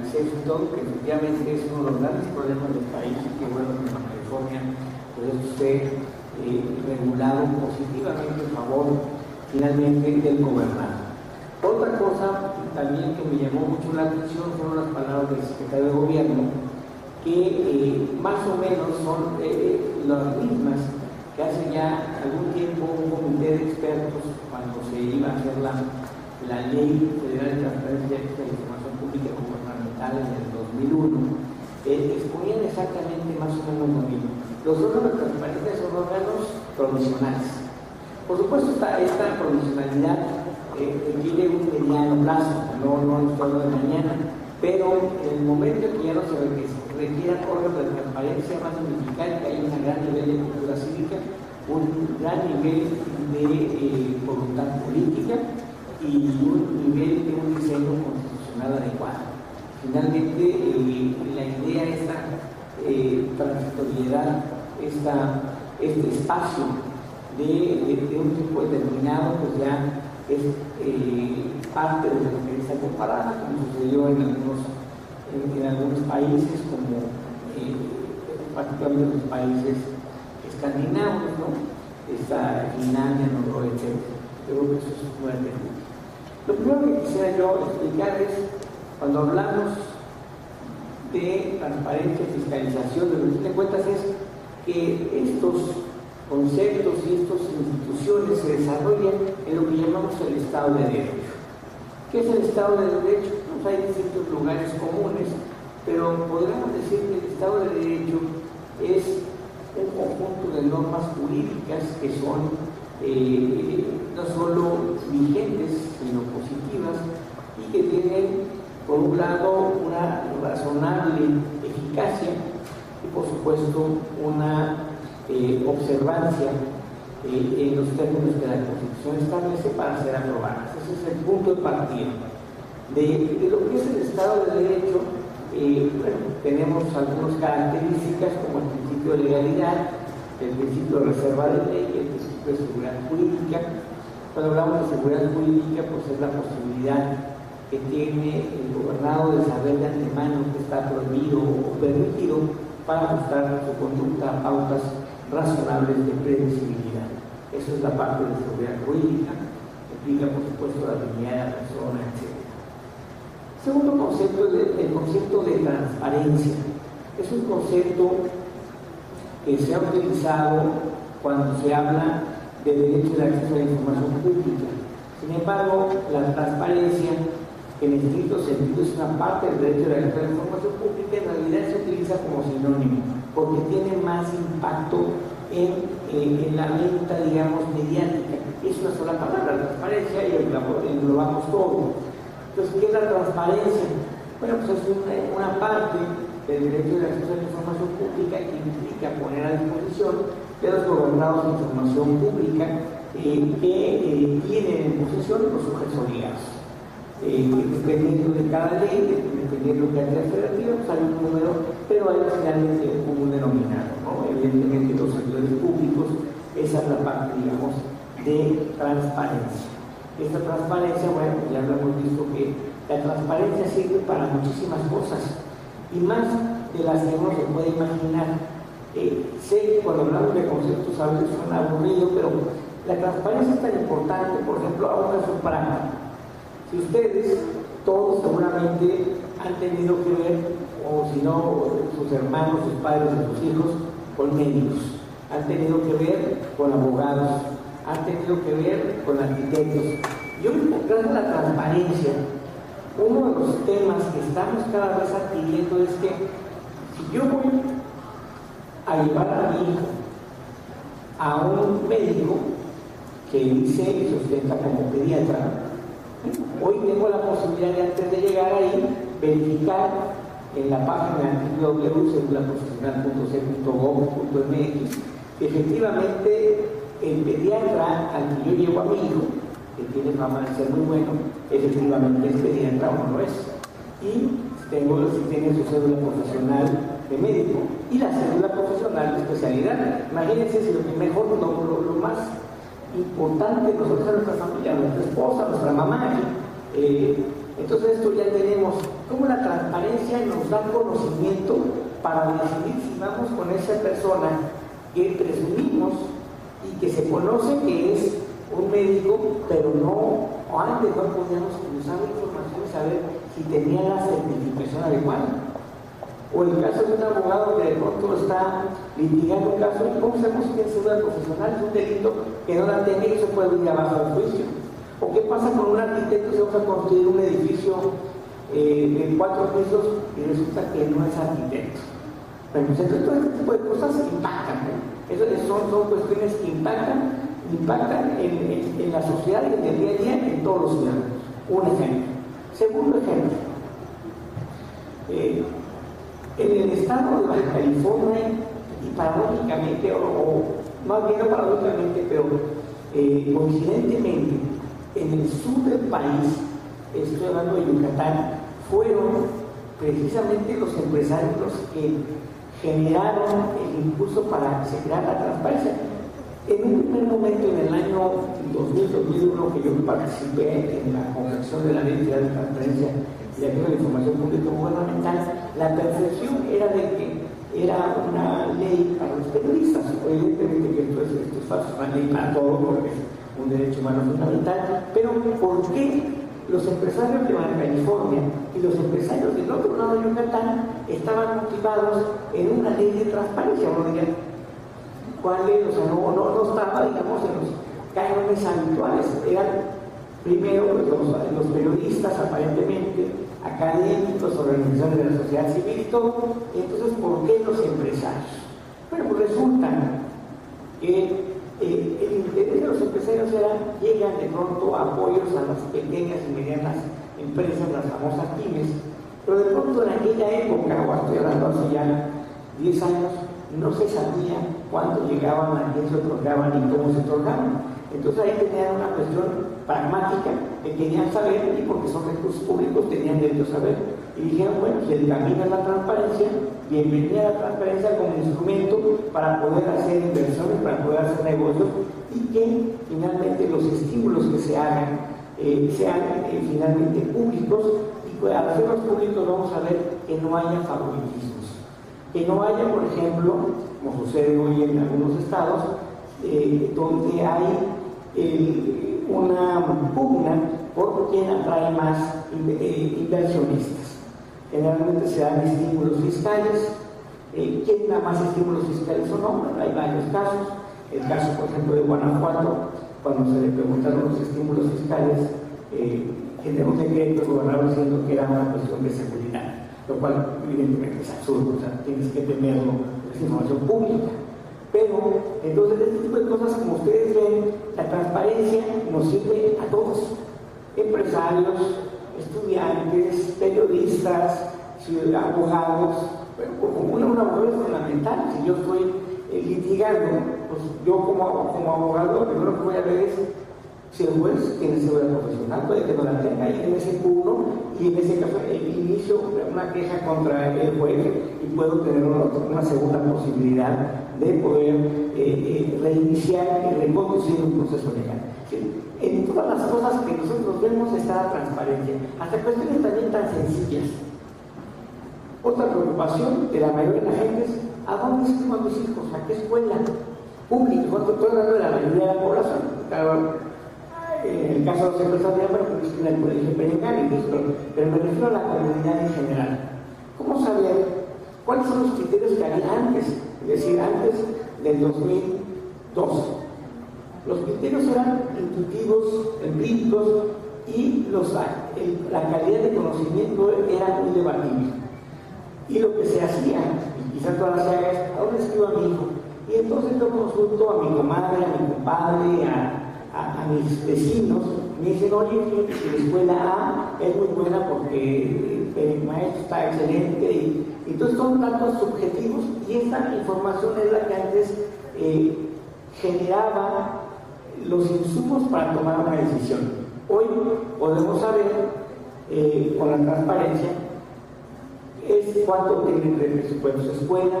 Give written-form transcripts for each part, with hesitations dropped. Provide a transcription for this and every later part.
acceso y todo, que efectivamente es uno de los grandes problemas del país y que bueno, que en California puede ser regulado positivamente a favor finalmente del gobernado. Otra cosa también que me llamó mucho la atención fueron las palabras del secretario de Gobierno, que más o menos son las mismas que hace ya algún tiempo un comité de expertos, cuando se iba a hacer la Ley Federal de Transparencia de la Información Pública Gubernamental en el 2001, exponían exactamente más o menos lo mismo. Los órganos de transparencia son órganos provisionales. Por supuesto, esta provisionalidad tiene un mediano plazo, no es todo de mañana, pero en el momento que ya no se requieran órganos de transparencia, va a significar que hay un gran nivel de cultura cívica, un gran nivel de voluntad política y un nivel de un diseño constitucional adecuado. Finalmente, la idea es esta transitoriedad, este espacio de un tiempo determinado, pues ya es parte de la experiencia comparada, como sucedió en algunos países, como particularmente en los países escandinavos, ¿no? Está Finlandia, Noruega, etc. Creo que eso es muy atendido. Lo primero que quisiera yo explicar es, cuando hablamos de transparencia y fiscalización, lo que tiene en cuenta es que estos conceptos y estas instituciones se desarrollan en lo que llamamos el Estado de Derecho. ¿Qué es el Estado de Derecho? Pues hay distintos lugares comunes, pero podríamos decir que el Estado de Derecho es un conjunto de normas jurídicas que son no solo vigentes, sino positivas, y que tienen, por un lado, una razonable eficacia y, por supuesto, una observancia en los términos que la Constitución establece para ser aprobadas. Ese es el punto de partida. De lo que es el Estado de Derecho, bueno, tenemos algunas características como el principio de legalidad, el principio de reserva de ley, el principio de seguridad jurídica. Cuando hablamos de seguridad jurídica, pues es la posibilidad que tiene el gobernado de saber de antemano que está prohibido o permitido para ajustar su conducta a pautas razonables de previsibilidad. Eso es la parte de seguridad jurídica, implica por supuesto la dignidad de la persona, etc. Segundo concepto es el concepto de transparencia. Es un concepto que se ha utilizado cuando se habla de derecho de acceso a la información pública. Sin embargo, la transparencia, en estricto sentido, es una parte del derecho de acceso a la información pública, en realidad se utiliza como sinónimo, porque tiene más impacto en la venta, digamos, mediática. Es una sola palabra, transparencia, y englobamos todo. Entonces, ¿qué es la transparencia? Bueno, pues es una parte del derecho de acceso a la información pública que implica poner a disposición de los gobernados de información pública que tienen en posesión los sujetos obligados. Dependiendo de cada ley, dependiendo de cada federativa, pues hay un número, pero hay finalmente un común denominador, ¿no? Evidentemente los servidores públicos, esa es la parte, digamos, de transparencia. Esta transparencia, bueno, ya lo hemos visto que la transparencia sirve para muchísimas cosas, y más de las que uno se puede imaginar. Sé que cuando hablamos de conceptos a veces suena aburrido, pero la transparencia es tan importante. Por ejemplo, a una caso práctico. Si ustedes, todos seguramente han tenido que ver, o si no, sus hermanos, sus padres, sus hijos, con médicos, han tenido que ver con abogados, han tenido que ver con arquitectos. Yo creo que gracias a la transparencia, uno de los temas que estamos cada vez adquiriendo es que si yo voy a llevar a mi hijo a un médico que dice y sustenta como pediatra, hoy tengo la posibilidad de, antes de llegar ahí, verificar en la página www.cedulaprofesional.c.gov.mx que efectivamente el pediatra al que yo llevo a mi hijo, que tiene fama de ser muy bueno, efectivamente es pediatra o no lo es. Y si tiene su cédula profesional de médico y la cédula profesional de especialidad. Imagínense si lo más importante nosotros, nuestra familia, nuestra esposa, nuestra mamá, Entonces esto ya tenemos cómo la transparencia nos da conocimiento para decidir si vamos con esa persona que presumimos y que se conoce que es un médico, pero no, o antes no podíamos usar la información y saber si tenía la certificación adecuada. O el caso de un abogado que de pronto está litigando un caso, ¿cómo sabemos si es una profesional? Es un delito que no la tenga y eso puede ir abajo del juicio. ¿O qué pasa con un arquitecto si vamos a construir un edificio de 4 pisos y resulta que no es arquitecto? Bueno, pues entonces todo este tipo de cosas impactan, ¿eh? Son cuestiones que impactan en la sociedad y en el día a día en todos los ciudadanos. Un ejemplo. Segundo ejemplo. En el estado de Baja California, y paradójicamente, o más bien no paradójicamente, pero coincidentemente, en el sur del país, estoy hablando de Yucatán, fueron precisamente los empresarios los que generaron el impulso para que se creara la transparencia. En un primer momento, en el año 2000-2001, que yo participé en la confección de la Ley de Transparencia y acceso a la información pública gubernamental, la percepción era de que era una ley para los periodistas. Evidentemente que esto es falso, una ley para todos, porque es un derecho humano fundamental, pero ¿por qué los empresarios de Baja California y los empresarios del otro lado de Yucatán estaban motivados en una ley de transparencia? Uno diría, ¿cuál ley? O sea, no estaba, digamos, en los cánones habituales. Eran primero los periodistas, aparentemente, académicos, organizaciones de la sociedad civil y todo. Entonces, ¿por qué los empresarios? Bueno, pues resulta que el interés de los empresarios llegan de pronto apoyos a las pequeñas y medianas empresas, las famosas pymes, pero de pronto en aquella época, o estoy hablando hace ya 10 años, no se sabía cuándo llegaban, a quién se otorgaban y cómo se otorgaban. Entonces ahí tenían una cuestión pragmática que querían saber, y porque son recursos públicos tenían derecho a saber. Y dijeron, bueno, si el camino es la transparencia, bienvenida a la transparencia como instrumento para poder hacer inversiones, para poder hacer negocios, y que finalmente los estímulos que se hagan sean finalmente públicos, y al hacerlos públicos vamos a ver que no haya favoritismos. Que no haya, por ejemplo, como sucede hoy en algunos estados, donde hay una pugna por quien atrae más inversionistas. Generalmente se dan estímulos fiscales. ¿Quién da más estímulos fiscales o no? Bueno, hay varios casos. El caso, por ejemplo, de Guanajuato, cuando se le preguntaron los estímulos fiscales, generó un decreto del gobernador diciendo que era una cuestión de seguridad, lo cual evidentemente es absurdo, o sea, tienes que tenerlo, es información pública. Pero, entonces, este tipo de cosas, como ustedes ven, la transparencia nos sirve a todos, empresarios, estudiantes, periodistas, abogados. Bueno, como un abogado es fundamental. Si yo estoy litigando, pues yo como abogado, lo primero que voy a ver es si el juez tiene seguridad profesional, puede que no la tenga, y en ese Q1, y en ese caso inicio una queja contra el juez y puedo tener una segunda posibilidad de poder reiniciar y reconducir un proceso legal. ¿Sí? En todas las cosas que nosotros vemos está la transparencia, hasta cuestiones también tan sencillas. Otra preocupación de la mayoría de la gente es ¿a dónde inscribo a mis hijos? ¿A qué escuela pública? Cuando estoy hablando de la mayoría de la población, claro, en el caso de los empresarios, pero en el colegio Perengán, pero me refiero a la comunidad en general. ¿Cómo saber cuáles son los criterios que había antes? Es decir, antes del 2002. Los criterios eran intuitivos, empíricos, y la calidad de conocimiento era muy debatible. Y lo que se hacía, y quizás todavía se haga, es ¿a dónde escribo a mi hijo? Y entonces yo consulto a mi comadre, a mi compadre, a mis vecinos. Me dicen, oye, fíjate que la escuela A es muy buena porque el maestro está excelente, y entonces son datos subjetivos, y esta información es la que antes generaba los insumos para tomar una decisión. Hoy podemos saber, con la transparencia, es cuánto tiene de presupuesto su escuela,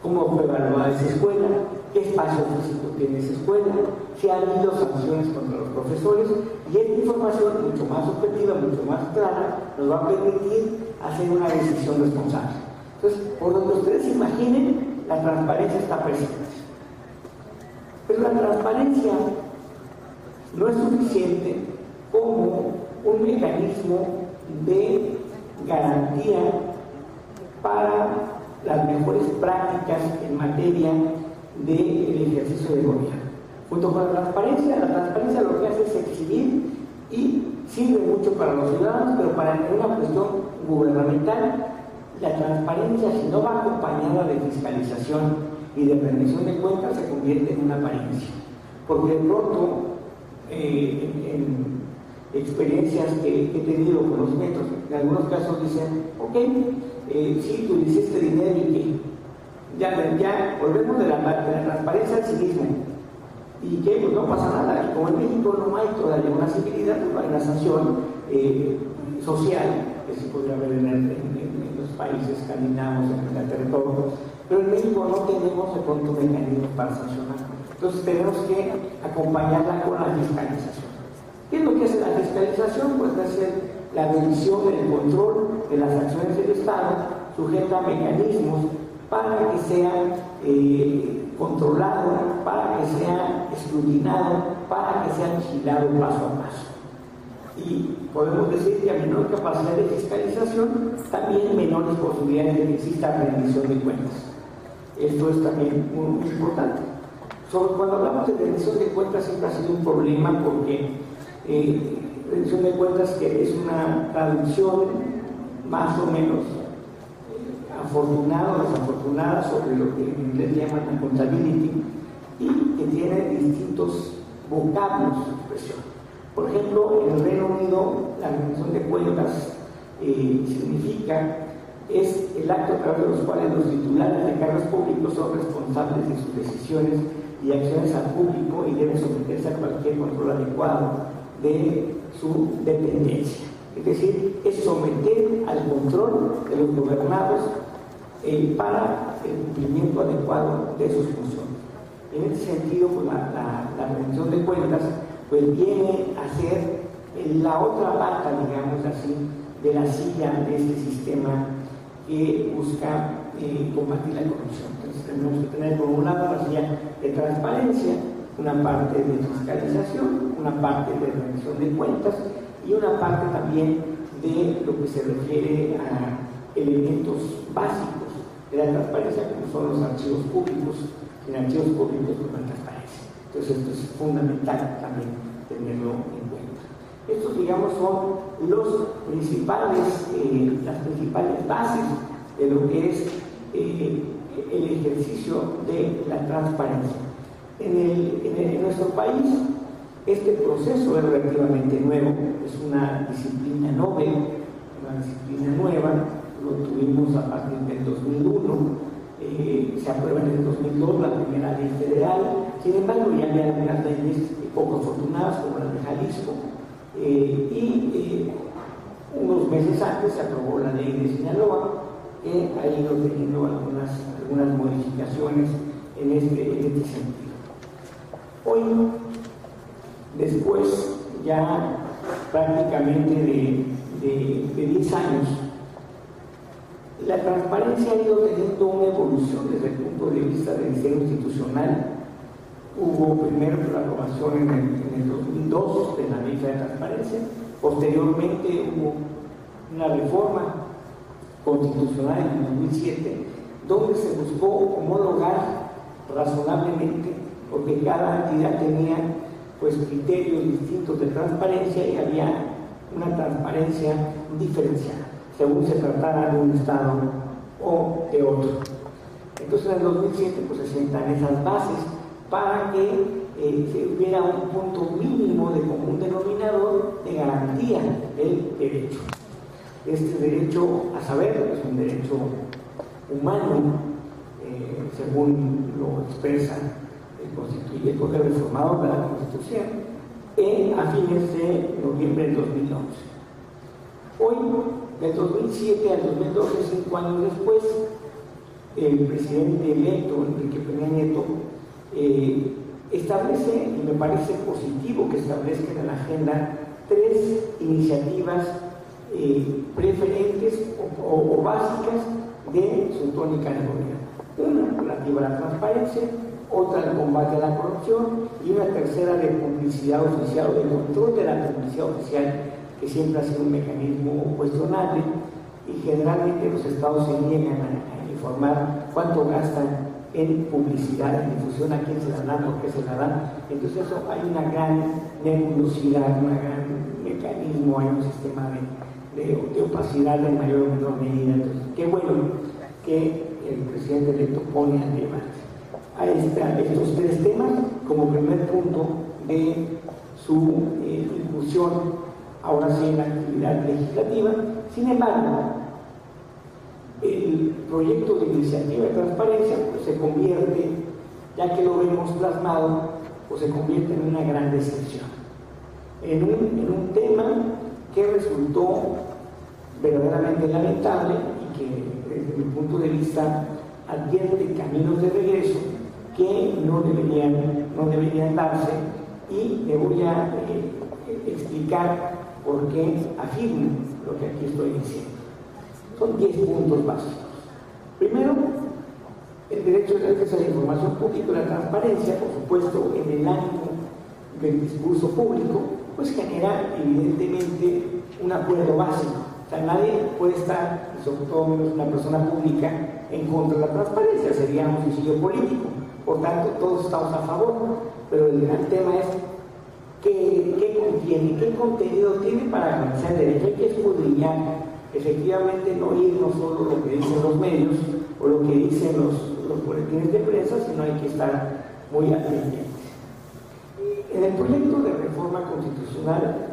cómo fue evaluada esa escuela, qué espacio físico tiene esa escuela, si ha habido sanciones contra los profesores, y esta información mucho más objetiva, mucho más clara, nos va a permitir hacer una decisión responsable. Entonces, por donde ustedes imaginen, la transparencia está presente. Pero la transparencia no es suficiente como un mecanismo de garantía para las mejores prácticas en materia del ejercicio de gobierno. Junto con la transparencia lo que hace es exhibir y sirve mucho para los ciudadanos, pero para una cuestión gubernamental, la transparencia, si no va acompañada de fiscalización y de rendición de cuentas, se convierte en una apariencia. Porque de pronto, en experiencias que he tenido con los metros, en algunos casos dicen, ok, sí, tú hiciste dinero y que ya volvemos de la transparencia al civismo, y que pues, no pasa nada, y como en México no hay todavía una civilidad, no hay una sanción social, que se podría ver en los países escandinavos, en Inglaterra y todo, pero en México no tenemos de pronto mecanismos para sancionar. Entonces tenemos que acompañarla con la fiscalización. ¿Qué es lo que hace la fiscalización? Pues hacer la revisión, el control de las acciones del Estado, sujeta a mecanismos para que sea controlado, para que sea escrutinado, para que sea vigilado paso a paso. Y podemos decir que a menor capacidad de fiscalización, también menores posibilidades de que exista rendición de cuentas. Esto es también muy importante. Cuando hablamos de rendición de cuentas siempre ha sido un problema porque rendición de cuentas que es una traducción más o menos afortunada o desafortunada sobre lo que en inglés llaman accountability y que tiene distintos vocablos de expresión. Por ejemplo, en el Reino Unido la rendición de cuentas significa es el acto a través de los cuales los titulares de cargos públicos son responsables de sus decisiones y acciones al público y deben someterse a cualquier control adecuado de su dependencia. Es decir, es someter al control de los gobernados para el cumplimiento adecuado de sus funciones. En ese sentido, pues, la rendición de cuentas pues, viene a ser la otra pata, digamos así, de la silla de este sistema que busca combatir la corrupción. Entonces tenemos que tener por un lado la silla de transparencia, una parte de fiscalización, una parte de rendición de cuentas y una parte también de lo que se refiere a elementos básicos de la transparencia, como son los archivos públicos. En archivos públicos no hay transparencia. Entonces esto es fundamental también tenerlo en cuenta. Estos, digamos, son las principales bases de lo que es el ejercicio de la transparencia. En nuestro país, este proceso es relativamente nuevo, es una disciplina novel, una disciplina nueva, lo tuvimos a partir del 2001, se aprueba en el 2002 la primera ley federal, sin embargo ya había algunas leyes poco afortunadas como la de Jalisco, y unos meses antes se aprobó la ley de Sinaloa, que ha ido teniendo algunas modificaciones en este sentido. Hoy, después ya prácticamente de 10 años, la transparencia ha ido teniendo una evolución desde el punto de vista del diseño institucional. Hubo primero la aprobación en el 2002 de la Ley de Transparencia, posteriormente hubo una reforma constitucional en el 2007, donde se buscó homologar razonablemente, porque cada entidad tenía pues criterios distintos de transparencia y había una transparencia diferenciada, según se tratara de un Estado o de otro. Entonces en el 2007 pues se sientan esas bases para que hubiera un punto mínimo de común denominador de garantía del derecho. Este derecho a saber es un derecho humano, según lo expresa el Poder Reformador de la Constitución, a fines de noviembre del 2011. Hoy, del 2007 al 2012, 5 años después, el presidente electo, Enrique Peña Nieto, establece, y me parece positivo que establezca en la agenda, 3 iniciativas preferentes o básicas de su tónica de gobierno. Una relativa a la transparencia, otra al combate a la corrupción y una tercera de publicidad oficial o de control de la publicidad oficial, que siempre ha sido un mecanismo cuestionable y generalmente los estados se niegan a informar cuánto gastan en publicidad, en difusión, a quién se la dan, por qué se la dan. Entonces eso, hay una gran nebulosidad, un gran mecanismo, hay un sistema de opacidad en mayor o menor medida. Entonces, qué bueno que el presidente electo pone al debate a estos 3 temas como primer punto de su incursión, ahora sí, en la actividad legislativa. Sin embargo, el proyecto de iniciativa de transparencia pues, se convierte, ya que lo vemos plasmado, pues se convierte en una gran decepción, en un tema que resultó verdaderamente lamentable y que desde mi punto de vista advierte caminos de regreso que no deberían darse, y le voy a explicar por qué afirmo lo que aquí estoy diciendo. Son 10 puntos básicos. Primero, el derecho de acceso a la información pública y la transparencia, por supuesto, en el ánimo del discurso público, pues genera evidentemente un acuerdo básico. O sea, nadie puede estar, sobre todo una persona pública, en contra de la transparencia, sería un suicidio político. Por tanto, todos estamos a favor, pero el gran tema es qué contiene, qué contenido tiene para garantizar el derecho. Hay que escudriñar, efectivamente, no oírnos solo lo que dicen los medios o lo que dicen los boletines de prensa, sino hay que estar muy atentos. En el proyecto de reforma constitucional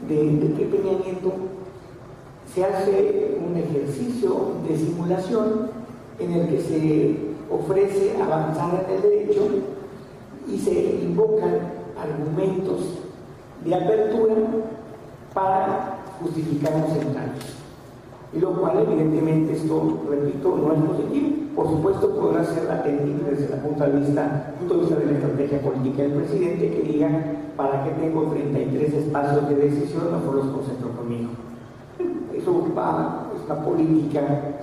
de Enrique Peña Nieto se hace un ejercicio de simulación en el que se ofrece avanzar en el derecho y se invocan argumentos de apertura para justificar los centrales. Y lo cual, evidentemente, esto, repito, no es positivo. Por supuesto, podrá ser atendible desde el punto de vista de la estrategia política del presidente, que diga: ¿para qué tengo 33 espacios de decisión? Mejor los concentro conmigo. Eso es una política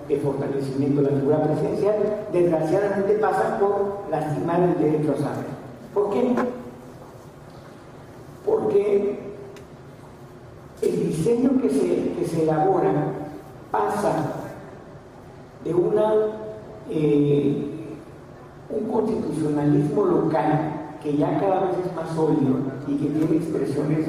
de fortalecimiento de la figura presidencial. Desgraciadamente pasa por lastimar el derecho a saber. ¿Por qué? Porque el diseño que se elabora pasa de un constitucionalismo local que ya cada vez es más sólido y que tiene expresiones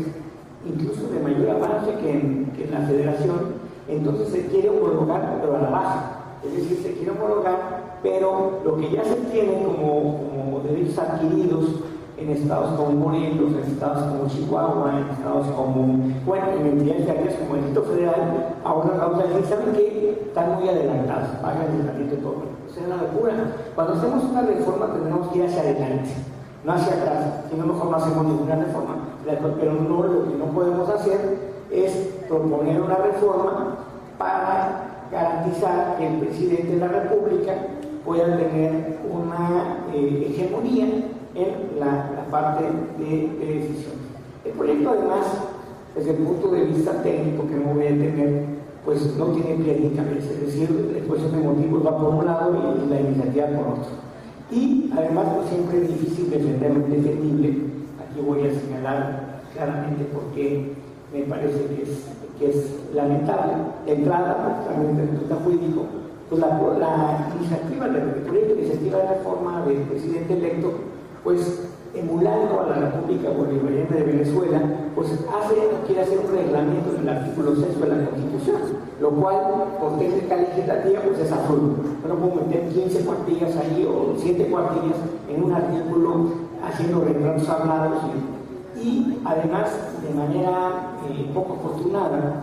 incluso de mayor avance que en la federación. Entonces se quiere homologar, pero a la baja. Es decir, se quiere homologar, pero lo que ya se tiene como derechos adquiridos en estados como Morelos, en estados como Chihuahua, en estados como, bueno, en entidades federales como el Distrito Federal, ahora vamos a decir: ¿saben qué? Están muy adelantados, pagan el tratamiento todo. Eso es una locura. Cuando hacemos una reforma tendremos que ir hacia adelante, no hacia atrás. Si no, mejor no hacemos ninguna reforma. Pero no, lo que no podemos hacer es proponer una reforma para garantizar que el presidente de la República pueda tener una hegemonía en la parte de decisión. El proyecto, además, desde el punto de vista técnico, que no voy a tener, pues no tiene pie ni cabeza. Es decir, la exposición de motivos va por un lado y la iniciativa por otro. Y además, pues siempre es difícil defender lo indefendible. Aquí voy a señalar claramente por qué me parece que es lamentable. De entrada, también desde el punto jurídico, pues la iniciativa, el proyecto de iniciativa de reforma del presidente electo, pues emulando a la República Bolivariana de Venezuela, pues quiere hacer un reglamento del artículo 6 de la Constitución, lo cual, por técnica legislativa, pues es absurdo. No puedo meter 15 cuartillas ahí o 7 cuartillas en un artículo haciendo retratos hablados y además, de manera poco afortunada,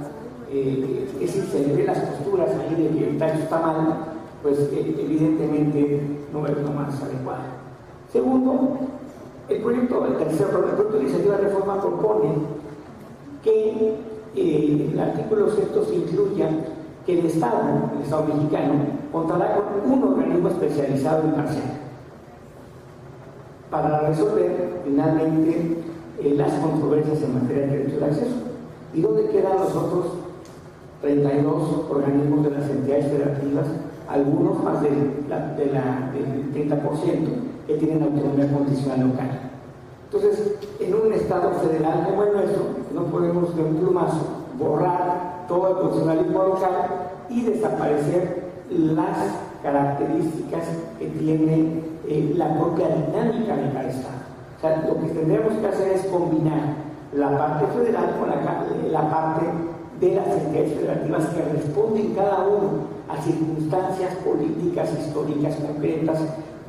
es decir, se le ve las posturas ahí de que el texto está mal, pues evidentemente no es lo más adecuado. Segundo, el proyecto de iniciativa de reforma propone que en el artículo 6 se incluya que el Estado mexicano, contará con un organismo especializado imparcial para resolver finalmente las controversias en materia de derecho de acceso. ¿Y dónde quedan los otros 32 organismos de las entidades federativas? Algunos más del 30% que tienen autonomía condicional local. Entonces, en un Estado federal como el nuestro, no podemos de un plumazo borrar todo el condicionalismo local y desaparecer las características que tiene la propia dinámica de cada Estado. O sea, lo que tendremos que hacer es combinar la parte federal con la parte de las entidades federativas que responden cada uno a circunstancias políticas, históricas, concretas,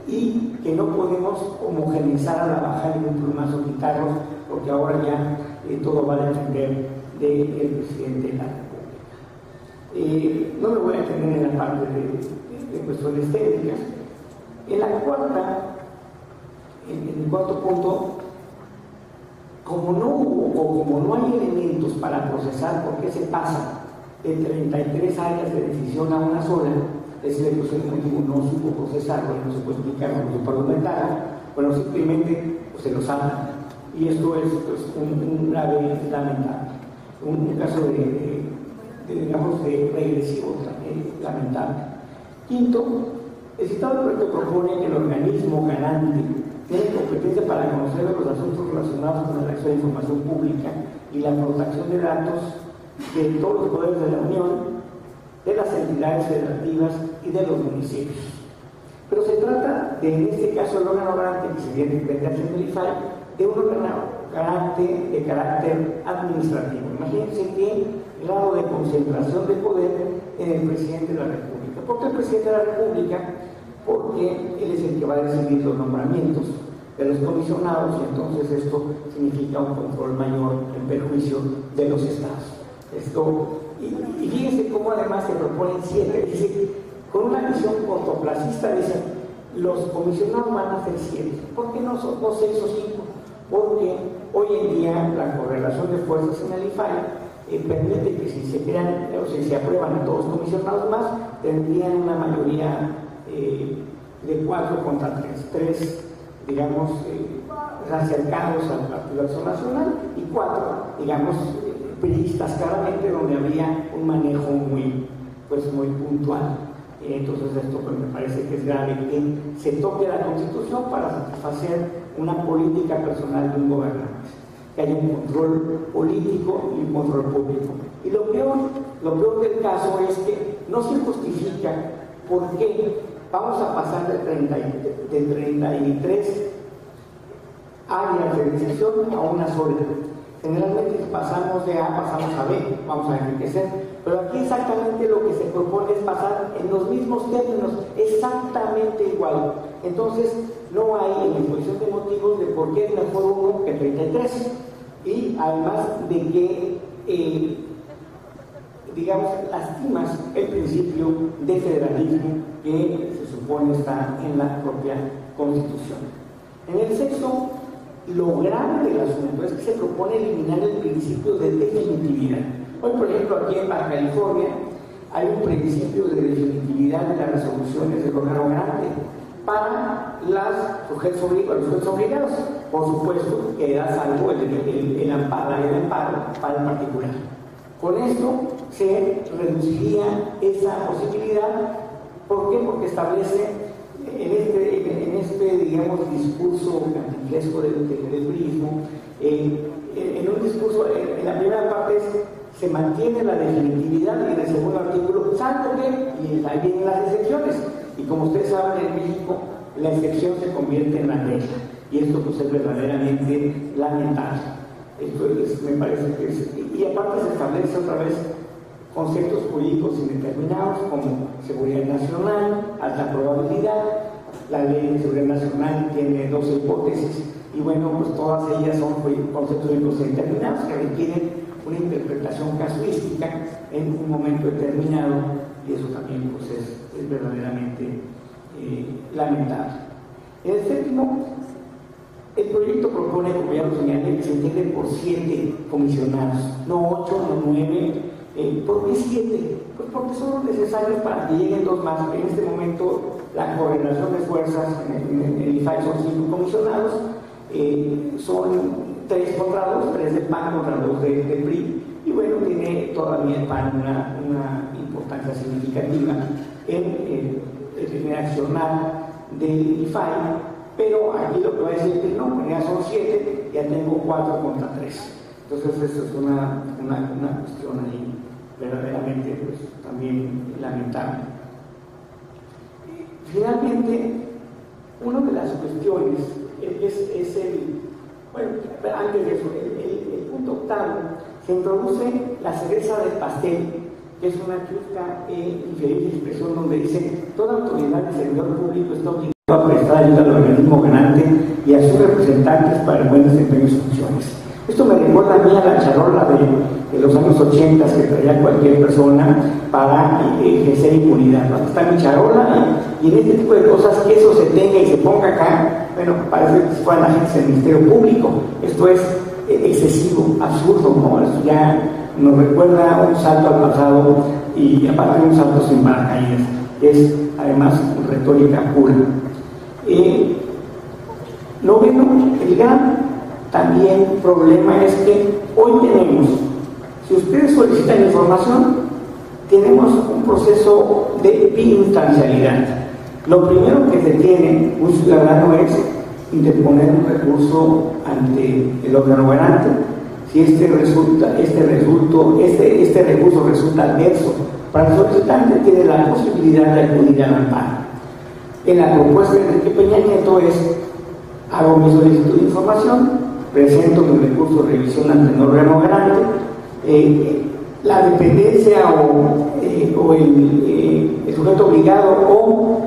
y que no podemos homogeneizar a la baja de un plumazo, quitarlos, porque ahora ya todo va a depender del presidente de la República. No me voy a detener en la parte de cuestiones técnicas. En el cuarto punto, como no hay elementos para procesar por qué se pasa de 33 áreas de decisión a una sola, es decir, el Ejecutivo no supo procesarlo, no se puede explicar con su parlamentario, bueno, simplemente se lo saltan. Y esto es un grave lamentable, un caso de regresivo lamentable. Quinto, el citado proyecto propone que el organismo garante tiene competencia para conocer los asuntos relacionados con el acceso a la información pública y la protección de datos de todos los poderes de la Unión, de las entidades federativas y de los municipios. Pero se trata de, en este caso, el órgano garante que se viene a hacer el IFAI, de un órgano garante de carácter administrativo. Imagínense qué grado de concentración de poder en el presidente de la República. ¿Por qué el presidente de la República? Porque él es el que va a decidir los nombramientos de los comisionados, y entonces esto significa un control mayor en perjuicio de los estados. Y fíjense cómo además se proponen 7, dice, con una visión cortoplacista, dice, los comisionados van a ser 7. ¿Por qué no 6 o 5? Porque hoy en día la correlación de fuerzas en el IFAI permite que si se crean, o si se aprueban todos los comisionados más, tendrían una mayoría de 4 contra 3. 3, digamos, cercanos al Partido Acción Nacional, y 4, digamos, priistas claramente, donde había un manejo muy puntual. Entonces esto pues, me parece que es grave que se toque la Constitución para satisfacer una política personal de un gobernante, que haya un control político y un control público. Y lo peor del caso es que no se justifica por qué vamos a pasar de 33 áreas de decisión a una sola. Generalmente pasamos de A, pasamos a B, vamos a enriquecer, pero aquí exactamente lo que se propone es pasar en los mismos términos, exactamente igual. Entonces no hay en la exposición de motivos de por qué es mejor uno que 33, y además de que digamos, lastimas el principio de federalismo que se supone está en la propia Constitución. En el sexto, lo grave del asunto es que se propone eliminar el principio de definitividad. Hoy, por ejemplo, aquí en Baja California hay un principio de definitividad de las resoluciones del órgano garante para los sujetos obligados. Por supuesto, queda salvo el amparo para el particular. Con esto se reduciría esa posibilidad. ¿Por qué? Porque establece en este digamos, discurso cantinflesco del priismo, en un discurso, en la primera parte se mantiene la definitividad, y en el segundo artículo, salvo que, y ahí vienen las excepciones, y como ustedes saben, en México la excepción se convierte en la regla, y esto pues es verdaderamente lamentable. Esto me parece que es, y aparte se establece otra vez conceptos jurídicos indeterminados como seguridad nacional, alta probabilidad. La ley de seguridad nacional tiene 12 hipótesis, y bueno, pues todas ellas son conceptos jurídicos indeterminados que requieren una interpretación casuística en un momento determinado, y eso también pues es verdaderamente lamentable. En el séptimo, el proyecto propone, como ya lo señalé, que se integre por 7 comisionados, no 8, no 9, ¿Por qué 7? Pues porque son los necesarios para que lleguen 2 más. En este momento la coordinación de fuerzas en el IFAI son 5 comisionados, son 3 contra 2, 3 del PAN contra 2 del PRI, y bueno, tiene todavía el PAN una importancia significativa en el generacional del IFAI, pero aquí lo que va a decir que no, ya son 7, ya tengo 4 contra 3. Entonces eso es una cuestión ahí verdaderamente pues, también lamentable. Finalmente, una de las cuestiones es antes de eso, el punto octavo, se introduce la cereza del pastel, que es una chusca infeliz expresión donde dice: toda autoridad del servidor público está obligada a prestar ayuda al organismo ganante y a sus representantes para el buen desempeño de sus funciones. Esto me recuerda a mí a la charola de los años 80 que traía cualquier persona para ejercer impunidad, ¿no? Está mi charola y en este tipo de cosas que eso se tenga y se ponga acá, bueno, parece que fueran agentes del Ministerio Público. Esto es excesivo, absurdo, ¿no? Esto ya nos recuerda un salto al pasado y aparte un salto sin paracaídas. Es además retórica pura. Noveno, el gran también problema es que hoy tenemos, si ustedes solicitan información, tenemos un proceso de biinstancialidad. Lo primero que se tiene un ciudadano es interponer un recurso ante el órgano garante. Si este recurso resulta adverso para el solicitante, tiene la posibilidad de acudir al amparo. En la propuesta de Enrique Peña Nieto es: hago mi solicitud de información, presento mi recurso de revisión ante el órgano garante, la dependencia o el sujeto obligado o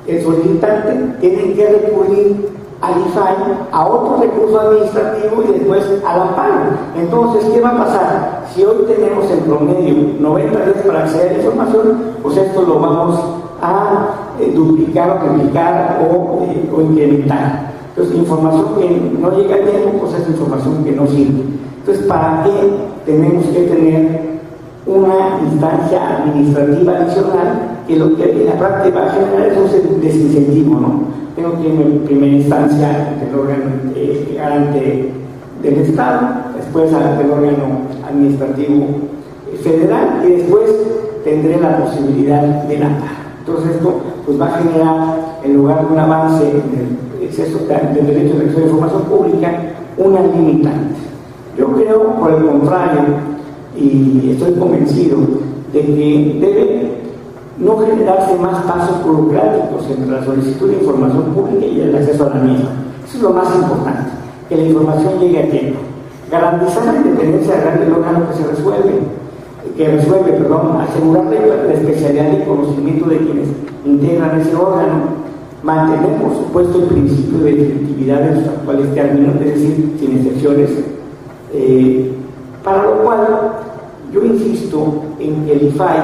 el solicitante tienen que recurrir al IFAI a otro recurso administrativo y después al amparo. Entonces, ¿qué va a pasar? Si hoy tenemos en promedio 90 días para acceder a la información, pues esto lo vamos a duplicar o triplicar o incrementar. Entonces, información que no llega a tiempo, pues es información que no sirve. Entonces, ¿para qué tenemos que tener una instancia administrativa adicional que lo que en la práctica va a generar es un desincentivo, ¿no? Tengo que ir en primera instancia ante el órgano garante del Estado, después ante el órgano administrativo federal y después tendré la posibilidad del amparo. Entonces esto pues, va a generar, en lugar de un avance en el exceso del derecho de acceso a la información pública, una limitante. Yo creo, por el contrario, y estoy convencido de que debe no generarse más pasos burocráticos entre la solicitud de información pública y el acceso a la misma. Eso es lo más importante, que la información llegue a tiempo. Garantizar la independencia del órgano que resuelve, asegurar la especialidad y conocimiento de quienes integran ese órgano, mantener, por supuesto, el principio de efectividad de sus actuales términos, es decir, sin excepciones, para lo cual yo insisto en que el IFAI,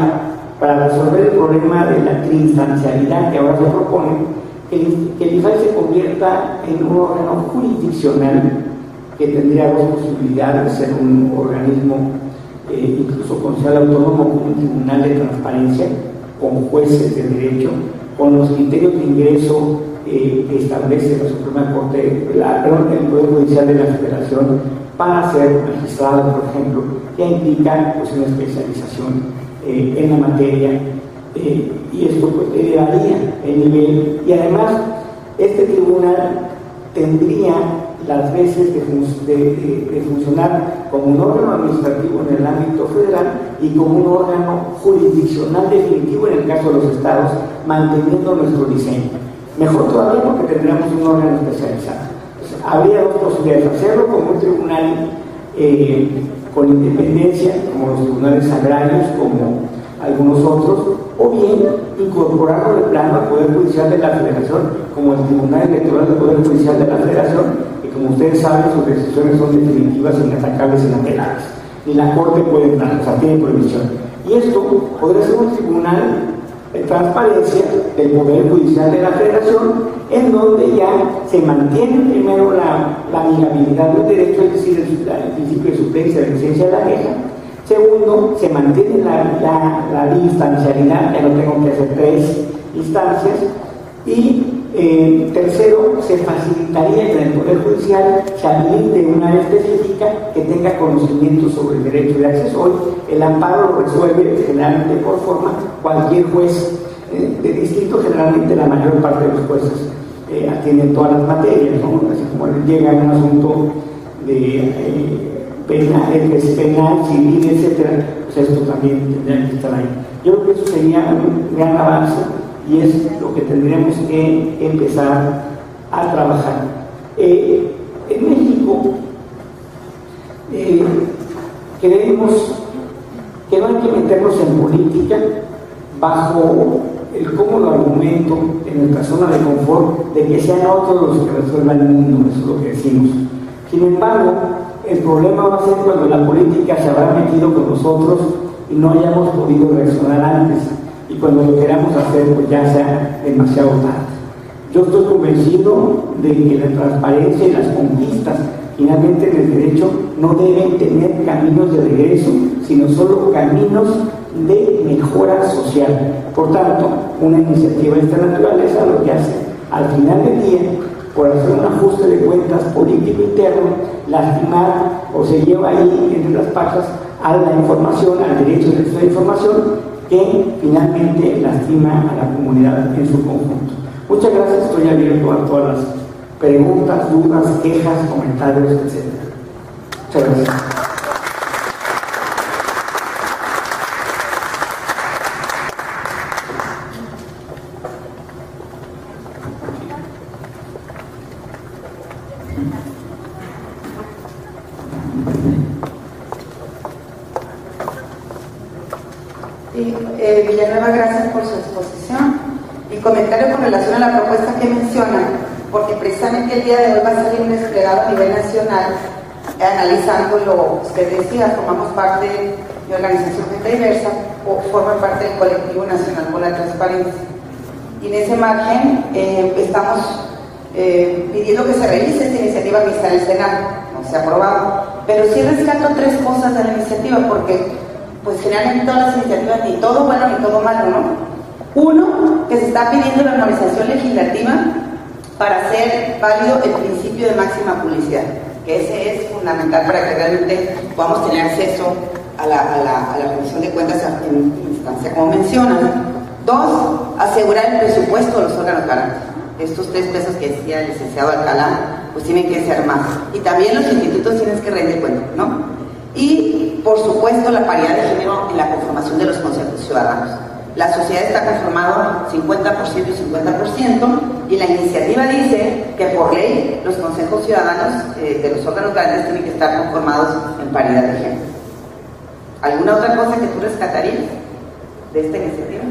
para resolver el problema de la trinstancialidad que ahora se propone, que el IFAI se convierta en un órgano jurisdiccional que tendría 2 posibilidades: ser un organismo incluso considerado autónomo, como un tribunal de transparencia, con jueces de derecho, con los criterios de ingreso que establece la Suprema Corte, el Poder Judicial de la Federación, para ser magistrado, por ejemplo, que implica pues, una especialización en la materia, y esto pues, elevaría el nivel, y además este tribunal tendría las veces de funcionar como un órgano administrativo en el ámbito federal y como un órgano jurisdiccional definitivo en el caso de los estados, manteniendo nuestro diseño. Mejor todavía porque tendríamos un órgano especializado. Entonces, habría 2 posibilidades: hacerlo como un tribunal con independencia, como los tribunales agrarios, como algunos otros, o bien incorporarlo de plano al Poder Judicial de la Federación, como el Tribunal Electoral del Poder Judicial de la Federación, que como ustedes saben, sus decisiones son definitivas, inatacables, inapelables. Ni la Corte puede entrar, o sea, tiene prohibición. Y esto podría ser un tribunal de transparencia del Poder Judicial de la Federación, en donde ya se mantiene primero la amigabilidad del derecho, es decir, el principio de suplencia de la licencia de la queja, Segundo, se mantiene la distancialidad, ya no tengo que hacer 3 instancias. Y tercero, se facilitaría que en el Poder Judicial se habilite una área específica que tenga conocimiento sobre el derecho de acceso. Hoy el amparo lo resuelve generalmente por forma cualquier juez de distrito. Generalmente la mayor parte de los jueces atienden todas las materias, ¿no? Así como llega un asunto de penal, civil, etcétera, pues esto también tendría que estar ahí. Yo creo que eso sería un gran avance y es lo que tendríamos que empezar a trabajar. En México creemos que no hay que meternos en política bajo el cómodo argumento en nuestra zona de confort de que sean otros los que resuelvan el mundo. Eso es lo que decimos. Sin embargo, el problema va a ser cuando la política se habrá metido con nosotros y no hayamos podido reaccionar antes, y cuando lo queramos hacer pues ya sea demasiado tarde. Yo estoy convencido de que la transparencia y las conquistas finalmente en el derecho no deben tener caminos de regreso, sino solo caminos de mejora social. Por tanto, una iniciativa de esta naturaleza lo que hace al final del día, por hacer un ajuste de cuentas político interno, lastimar o se lleva ahí entre las patas a la información, al derecho de acceso a la información, que finalmente lastima a la comunidad en su conjunto. Muchas gracias, estoy abierto a todas las preguntas, dudas, quejas, comentarios, etc. Muchas gracias. Villanueva, gracias por su exposición. Mi comentario con relación a la propuesta que menciona, porque precisamente el día de hoy va a salir un desplegado a nivel nacional analizando lo que usted decía. Formamos parte de Organización Gente Diversa o forma parte del Colectivo Nacional por la Transparencia, y en ese margen estamos pidiendo que se realice esta iniciativa que está en el Senado. No se ha aprobado, pero sí rescato 3 cosas de la iniciativa, porque pues generalmente todas las iniciativas, ni todo bueno ni todo malo, ¿no? Uno, que se está pidiendo la normalización legislativa para hacer válido el principio de máxima publicidad, que ese es fundamental para que realmente podamos tener acceso a la rendición de cuentas en instancia, como mencionan. 2, asegurar el presupuesto de los órganos garantes. Estos 3 pesos que decía el licenciado Alcalá, pues tienen que ser más. Y también los institutos tienen que rendir cuenta, ¿no? Y, por supuesto, la paridad de género en la conformación de los consejos ciudadanos. La sociedad está conformada 50% y 50%, y la iniciativa dice que por ley los consejos ciudadanos de los órganos grandes tienen que estar conformados en paridad de género. ¿Alguna otra cosa que tú rescatarías de esta iniciativa?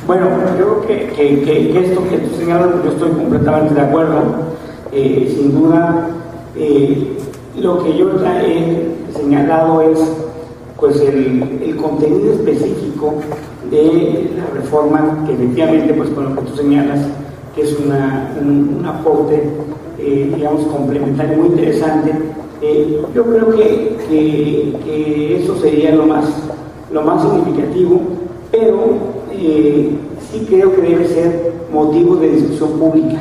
Bueno, yo creo que esto que tú señalas, yo estoy completamente de acuerdo. Sin duda, lo que yo he señalado es pues el contenido específico de la reforma, que efectivamente, pues con lo que tú señalas, que es un aporte, digamos, complementario muy interesante. Yo creo que eso sería lo más significativo, pero sí creo que debe ser motivo de discusión pública.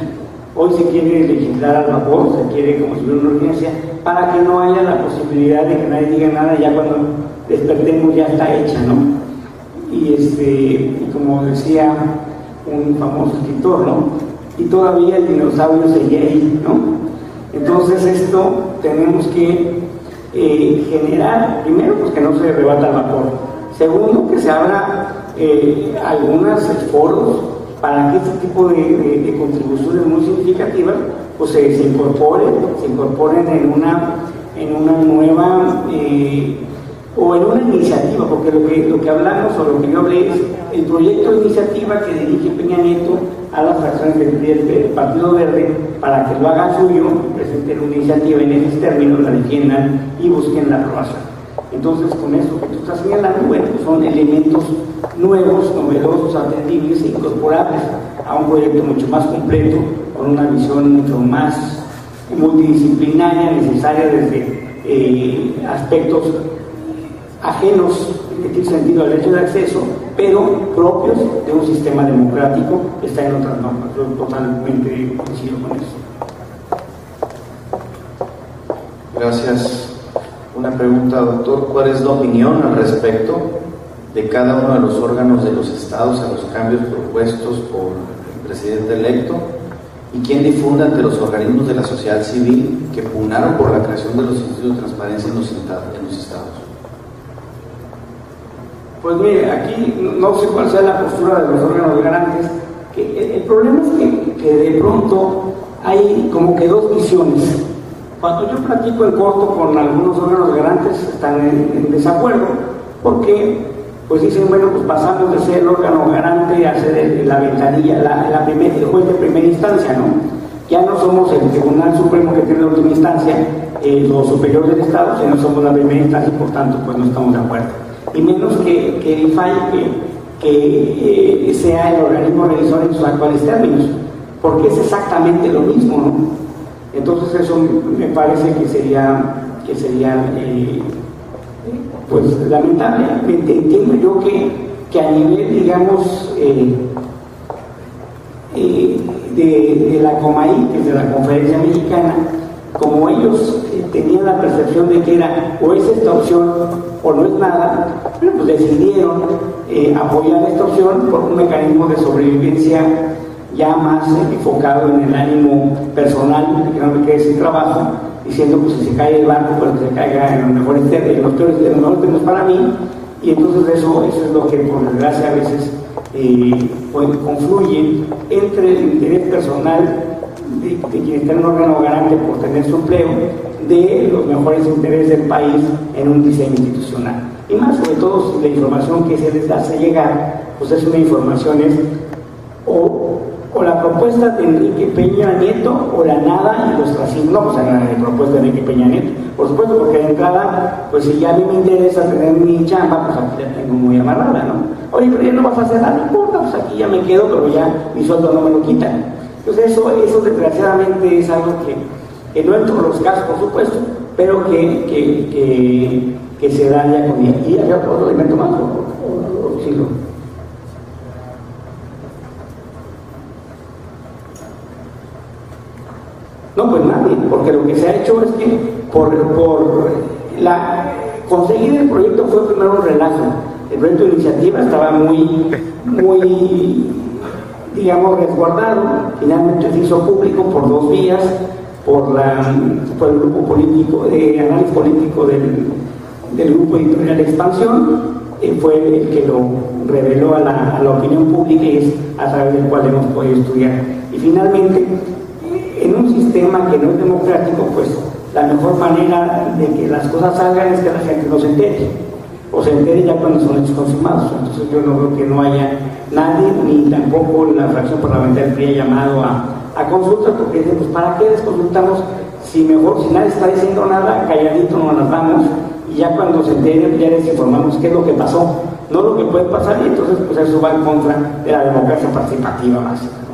Hoy se quiere legislar al vapor, se quiere como si fuera una urgencia, para que no haya la posibilidad de que nadie diga nada, ya cuando despertemos ya está hecha, ¿no? Y como decía un famoso escritor, ¿no? Y todavía el dinosaurio seguía ahí, ¿no? Entonces esto tenemos que generar, primero, pues que no se rebata el vapor. Segundo, que se abra algunos foros para que este tipo de contribuciones muy significativas pues se incorporen en una nueva o en una iniciativa, porque lo que hablamos o lo que yo hablé es el proyecto de iniciativa que dirige Peña Nieto a las fracciones del Partido Verde para que lo hagan suyo, presenten una iniciativa en esos términos, la defiendan y busquen la aprobación. Entonces, con esto que tú estás señalando, bueno, son elementos nuevos, novedosos, atendibles e incorporables a un proyecto mucho más completo, con una visión mucho más multidisciplinaria necesaria desde aspectos ajenos que tienen sentido al derecho de acceso, pero propios de un sistema democrático que está en otras normas. Yo totalmente coincido con eso. Gracias. Una pregunta, doctor. ¿Cuál es la opinión al respecto de cada uno de los órganos de los estados a los cambios propuestos por el presidente electo? ¿Y quién difunde ante los organismos de la sociedad civil que pugnaron por la creación de los institutos de transparencia en los estados? Pues mire, aquí no sé cuál sea la postura de los órganos garantes. El problema es que de pronto hay como que dos visiones. Cuando yo platico en corto con algunos órganos garantes, están en desacuerdo, porque pues dicen, bueno, pues pasamos de ser el órgano garante a ser la ventanilla, el juez de primera instancia, ¿no? Ya no somos el Tribunal Supremo que tiene la última instancia, los superiores del Estado, sino somos la primera instancia y por tanto pues no estamos de acuerdo. Y menos que el IFAI que sea el organismo revisor en sus actuales términos, porque es exactamente lo mismo, ¿no? Entonces eso me parece que sería pues lamentable. Entiendo yo que a nivel, digamos, de la COMAI, que es de la Conferencia Mexicana, como ellos tenían la percepción de que era o es esta opción o no es nada, pues decidieron apoyar esta opción por un mecanismo de sobrevivencia ya más enfocado en el ánimo personal, que no me quede sin trabajo, diciendo pues si se cae el barco, pues que se caiga en los mejores términos para mí, y entonces eso es lo que por desgracia a veces pues, confluye entre el interés personal de quien está en un órgano garante por tener su empleo, de los mejores intereses del país en un diseño institucional. Y más sobre todo si la información que se les hace llegar, pues es una información o la propuesta de Enrique Peña Nieto o la nada y los ostracismo. No, pues la propuesta de Enrique Peña Nieto, por supuesto, porque de entrada, pues si ya a mí me interesa tener mi chamba, pues aquí ya tengo muy amarrada, ¿no? Oye, pero ya no vas a hacer nada, no importa, pues aquí ya me quedo, pero ya mi sueldo no me lo quitan. Entonces eso desgraciadamente es algo que no en todos los casos, por supuesto, pero que se da ya con ella. Y había otro elemento más, o sí lo. No, pues nadie, porque lo que se ha hecho es que conseguir el proyecto fue primero un relajo. El proyecto de iniciativa estaba muy, digamos, resguardado. Finalmente se hizo público por 2 vías, por el grupo político, análisis político del grupo editorial Expansión, fue el que lo reveló a la opinión pública y es a través del cual hemos podido estudiar. Y finalmente, en un sistema que no es democrático, pues la mejor manera de que las cosas salgan es que la gente no se entere, o se entere ya cuando son hechos consumados. Entonces yo no veo que no haya nadie, ni tampoco la fracción parlamentaria que haya llamado a consultas, porque dicen, pues ¿para qué les consultamos si nadie está diciendo nada, calladito nos las vamos, y ya cuando se enteren ya les informamos qué es lo que pasó, no lo que puede pasar, y entonces pues eso va en contra de la democracia participativa básica, ¿no?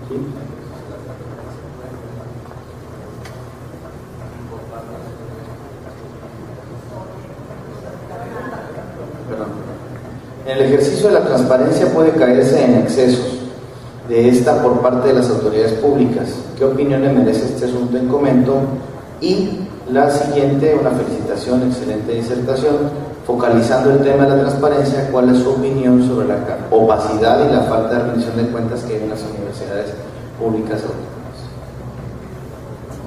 ¿Sí? En el ejercicio de la transparencia puede caerse en excesos de esta por parte de las autoridades públicas. ¿Qué opinión le merece este asunto en comento? Y la siguiente, una felicitación, excelente disertación, focalizando el tema de la transparencia. ¿Cuál es su opinión sobre la opacidad y la falta de rendición de cuentas que hay en las universidades públicas autónomas?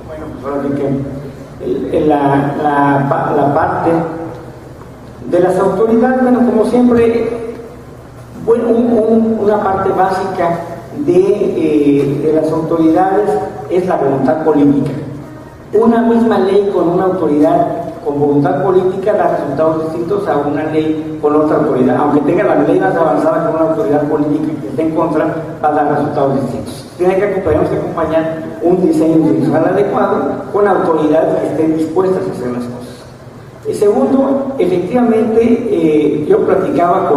Bueno, pues ahora sí que la parte de las autoridades, bueno, como siempre, bueno, una parte básica de las autoridades es la voluntad política. Una misma ley con una autoridad con voluntad política da resultados distintos a una ley con otra autoridad. Aunque tenga la ley más avanzada con una autoridad política que esté en contra, va a dar tenemos que acompañar un diseño institucional adecuado con autoridades que estén dispuestas a hacer las cosas. Segundo, efectivamente, yo platicaba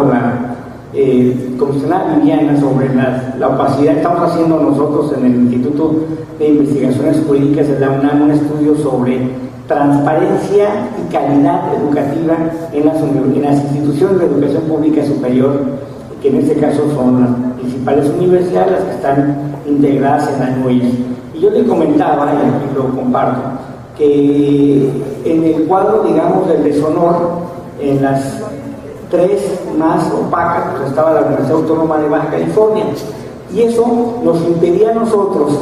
como mencionaba Viviana, sobre la opacidad. Estamos haciendo nosotros en el Instituto de Investigaciones Jurídicas de la UNAM un estudio sobre transparencia y calidad educativa en las instituciones de educación pública superior, que en este caso son las principales universidades, las que están integradas en la NUES. Y yo le comentaba, y aquí lo comparto, que en el cuadro, digamos, del deshonor, en las tres más opacas, pues estaba la Universidad Autónoma de Baja California, y eso nos impedía a nosotros,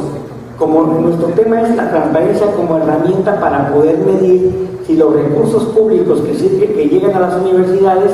como nuestro tema es la transparencia como herramienta para poder medir si los recursos públicos que llegan a las universidades,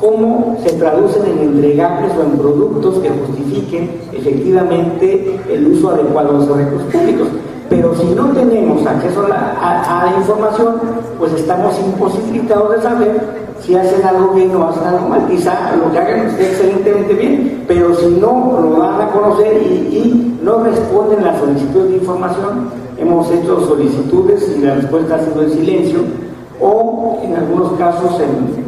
cómo se traducen en entregables o en productos que justifiquen efectivamente el uso adecuado de esos recursos públicos. Pero si no tenemos acceso a la información, pues estamos imposibilitados de saber si hacen algo bien o hacen algo mal. Quizá lo que hagan esté excelentemente bien, pero si no lo van a conocer y no responden a las solicitudes de información, hemos hecho solicitudes y la respuesta ha sido en silencio, o en algunos casos,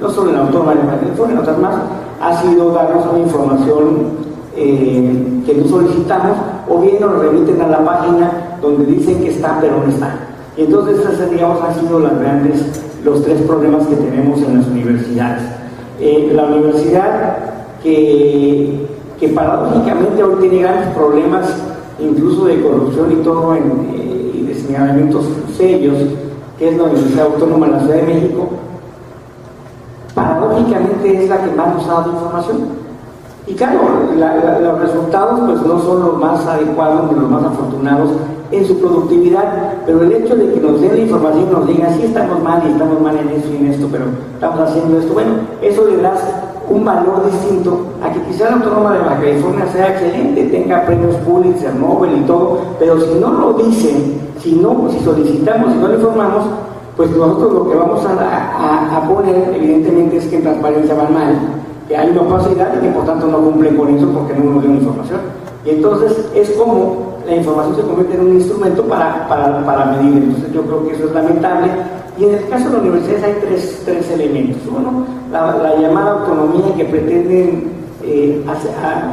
no solo en la Autónoma de California, en otras más, ha sido darnos una información que no solicitamos, o bien nos remiten a la página donde dicen que está pero no está. Y entonces esos, digamos, han sido los tres problemas que tenemos en las universidades. La universidad que paradójicamente hoy tiene grandes problemas incluso de corrupción y todo y de señalamientos serios, que es la Universidad Autónoma de la Ciudad de México, paradójicamente es la que más nos ha dado información. Y claro, los resultados pues no son los más adecuados ni los más afortunados en su productividad, pero el hecho de que nos den la información y nos digan sí estamos mal y estamos mal en eso y en esto, pero estamos haciendo esto, bueno, eso le da un valor distinto a que quizá la Autónoma de Baja California sea excelente, tenga premios Pulitzer, Nobel y todo, pero si no lo dicen, si solicitamos, si no lo informamos, pues nosotros lo que vamos a poner evidentemente es que en transparencia van mal, que hay una opacidad y que por tanto no cumplen con eso porque no nos dan información. Y entonces es como la información se convierte en un instrumento para medir. Entonces yo creo que eso es lamentable. Y en el caso de las universidades hay tres elementos. Uno, la llamada autonomía que pretenden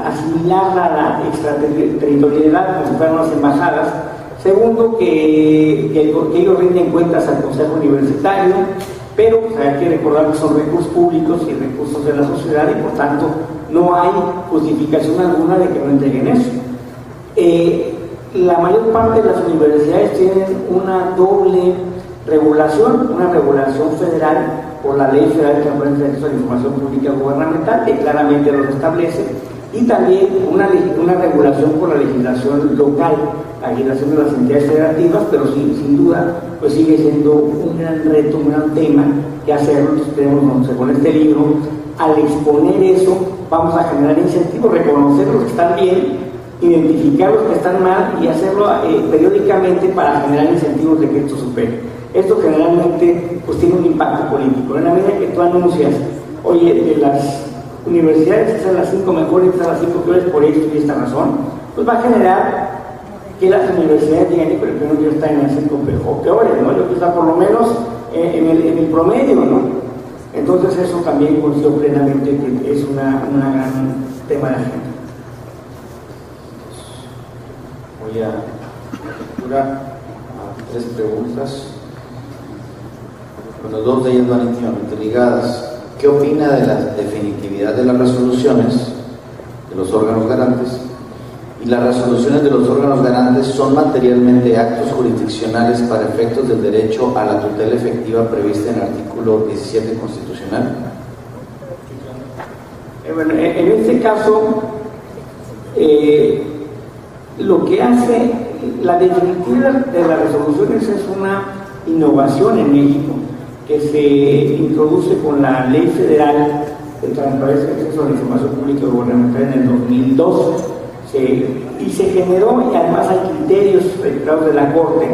asimilarla a la extraterritorialidad como si fueran las embajadas. Segundo, que ellos rinden cuentas al Consejo Universitario, pero hay que recordar que son recursos públicos y recursos de la sociedad y por tanto no hay justificación alguna de que no entreguen eso. La mayor parte de las universidades tienen una doble regulación, una regulación federal por la Ley Federal de Transparencia y Acceso a la Información Pública Gubernamental, que claramente los establece, y también una regulación por la legislación local, la legislación de las entidades federativas, pero sin duda pues sigue siendo un gran reto, un gran tema que hacerlo. Entonces tenemos, con este libro, al exponer eso, vamos a generar incentivos, reconocer los que están bien, identificar los que están mal y hacerlo periódicamente para generar incentivos de que esto supere. Esto generalmente pues tiene un impacto político. En la medida que tú anuncias, oye, de las universidades son las 5 mejores, son las 5 peores por esto y esta razón, pues va a generar que las universidades digan, pero yo no quiero estar en las 5 peores, ¿no? Yo quiero estar por lo menos en el promedio, ¿no? Entonces eso también coincido plenamente que es una gran tema de agenda. Voy a capturar 3 preguntas. Bueno, 2 de ellas van íntimamente ligadas. ¿Qué opina de la definitividad de las resoluciones de los órganos garantes? Y las resoluciones de los órganos garantes son materialmente actos jurisdiccionales para efectos del derecho a la tutela efectiva prevista en el artículo 17 constitucional. Bueno, en este caso, lo que hace la definitividad de las resoluciones es una innovación en México que se introduce con la Ley Federal de Transparencia y Acceso a la Información Pública Gubernamental en el 2002. Y se generó, y además hay criterios retirados de la Corte,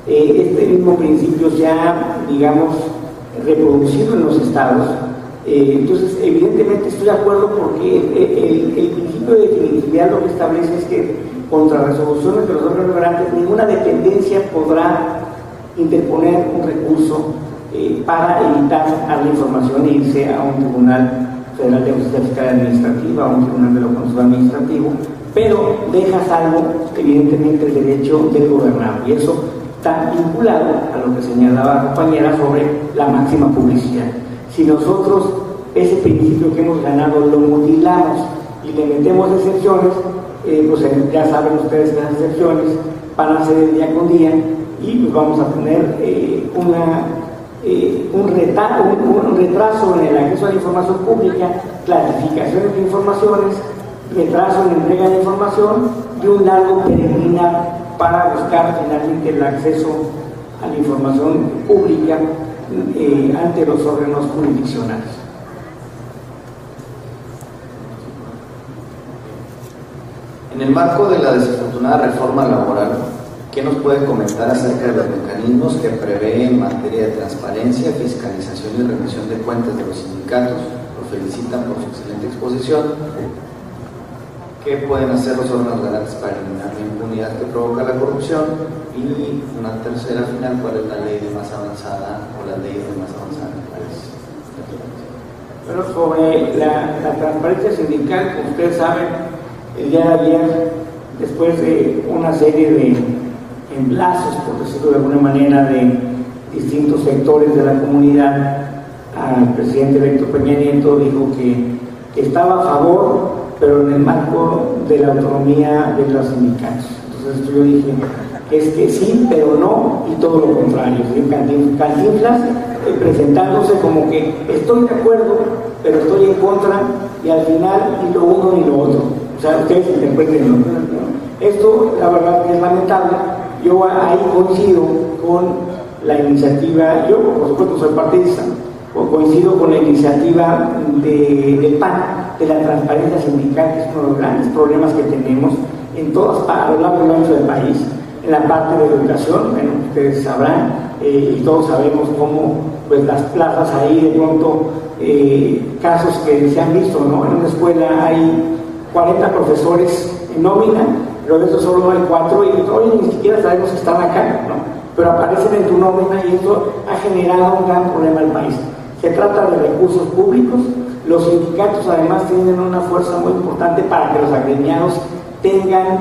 este mismo principio se ha, digamos, reproducido en los estados. Entonces, evidentemente estoy de acuerdo porque el principio de definitividad lo que establece es que contra resoluciones de los órganos garantes ninguna dependencia podrá interponer un recurso para evitar a la información e irse a un tribunal Federal de Justicia Fiscal Administrativa o un tribunal de lo contencioso administrativo, pero dejas algo, evidentemente, el derecho del gobernado, y eso está vinculado a lo que señalaba la compañera sobre la máxima publicidad. Si nosotros ese principio que hemos ganado lo mutilamos y le metemos excepciones, pues ya saben ustedes que las excepciones van a ser el día con día, y pues vamos a tener un retraso en el acceso a la información pública, clasificaciones de informaciones, retraso en la entrega de información y un largo peregrinar para buscar finalmente el acceso a la información pública ante los órganos jurisdiccionales. En el marco de la desafortunada reforma laboral, ¿qué nos puede comentar acerca de los mecanismos que prevé en materia de transparencia, fiscalización y rendición de cuentas de los sindicatos? Los felicitan por su excelente exposición. ¿Qué pueden hacer los órganos garantes para eliminar la impunidad que provoca la corrupción? Y una tercera final, ¿cuál es la ley de más avanzada o las leyes de más avanzada en el país? Pero sobre la transparencia sindical, como ustedes saben, el día de ayer, después de una serie de emplazos, por decirlo de alguna manera, de distintos sectores de la comunidad, al presidente electo Peña Nieto dijo que estaba a favor, pero en el marco de la autonomía de los sindicatos. Entonces yo dije, es que sí, pero no, y todo lo contrario. Cantinflas presentándose como que estoy de acuerdo, pero estoy en contra, y al final ni lo uno ni lo otro. O sea, ustedes interpreten, ¿no? Esto, la verdad, es lamentable. Yo ahí coincido con la iniciativa, yo por supuesto soy partidista, coincido con la iniciativa del PAN, de la transparencia sindical, que es uno de los grandes problemas que tenemos en todas a lo largo y ancho del país. En la parte de educación, bueno, ustedes sabrán, y todos sabemos cómo pues las plazas ahí de pronto, casos que se han visto, ¿no? En una escuela hay 40 profesores en nómina, pero de esos solo hay 4 y hoy ni siquiera sabemos si están acá, ¿no? Pero aparecen en tu nómina, y esto ha generado un gran problema al país. Se trata de recursos públicos. Los sindicatos además tienen una fuerza muy importante para que los agremiados tengan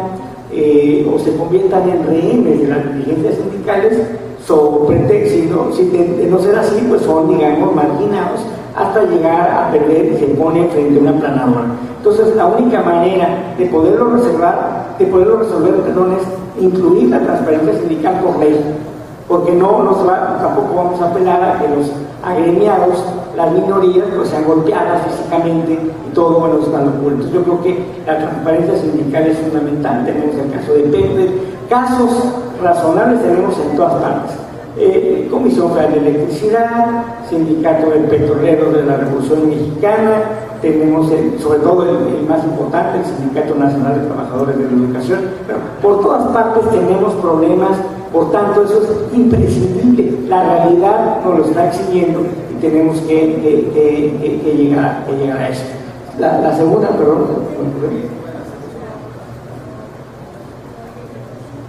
o se conviertan en rehenes de las dirigencias sindicales, sobre pretexto, si de no ser así, pues son, digamos, marginados hasta llegar a perder y se pone frente a una aplanadora. Entonces, la única manera de poderlo resolver, es incluir la transparencia sindical por ley, porque tampoco vamos a apelar a que los agremiados, las minorías, pues sean golpeadas físicamente y todo, bueno, están ocultos. Yo creo que la transparencia sindical es fundamental. Tenemos el caso de Pepe, casos razonables tenemos en todas partes. Comisión Federal de Electricidad, Sindicato de Petroleros de la Revolución Mexicana, tenemos sobre todo el más importante, el Sindicato Nacional de Trabajadores de la Educación, pero por todas partes tenemos problemas, por tanto eso es imprescindible, la realidad nos lo está exigiendo y tenemos que llegar a eso. La segunda, perdón.